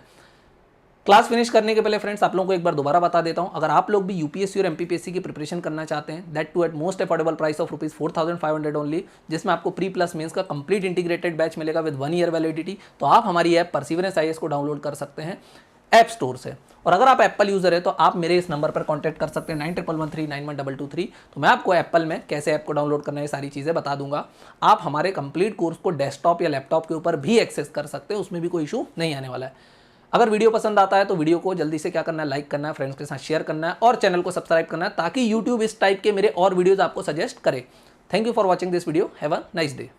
क्लास फिनिश करने के पहले फ्रेंड्स आप लोगों को एक बार दोबारा बता देता हूं, अगर आप लोग भी यूपीएससी और एमपीपीएससी की प्रिपरेशन करना चाहते हैं, that to at most affordable price of ₹4,500 only, जिसमें आपको प्री प्लस मेंस का कंप्लीट इंटीग्रेटेड बैच मिलेगा विद 1 ईयर वैलिडिटी, तो आप हमारी ऐप परसिवरेंस आईएएस को डाउनलोड कर सकते हैं ऐप स्टोर से। और अगर आप एप्पल यूजर है तो आप मेरे इस नंबर पर कॉन्टैक्ट कर सकते हैं 9113911223। तो मैं आपको एप्पल में कैसे ऐप को डाउनलोड करना है सारी चीज़ें बता दूंगा। आप हमारे कंप्लीट कोर्स को डेस्कटॉप या लैपटॉप के ऊपर भी एक्सेस कर सकते हैं, उसमें भी कोई इशू नहीं आने वाला है। अगर वीडियो पसंद आता है तो वीडियो को जल्दी से क्या करना है, लाइक करना है, फ्रेंड्स के साथ शेयर करना है और चैनल को सब्सक्राइब करना है, ताकि यूट्यूब इस टाइप के मेरे और वीडियोस आपको सजेस्ट करे। Thank you for watching this video. Have a nice day.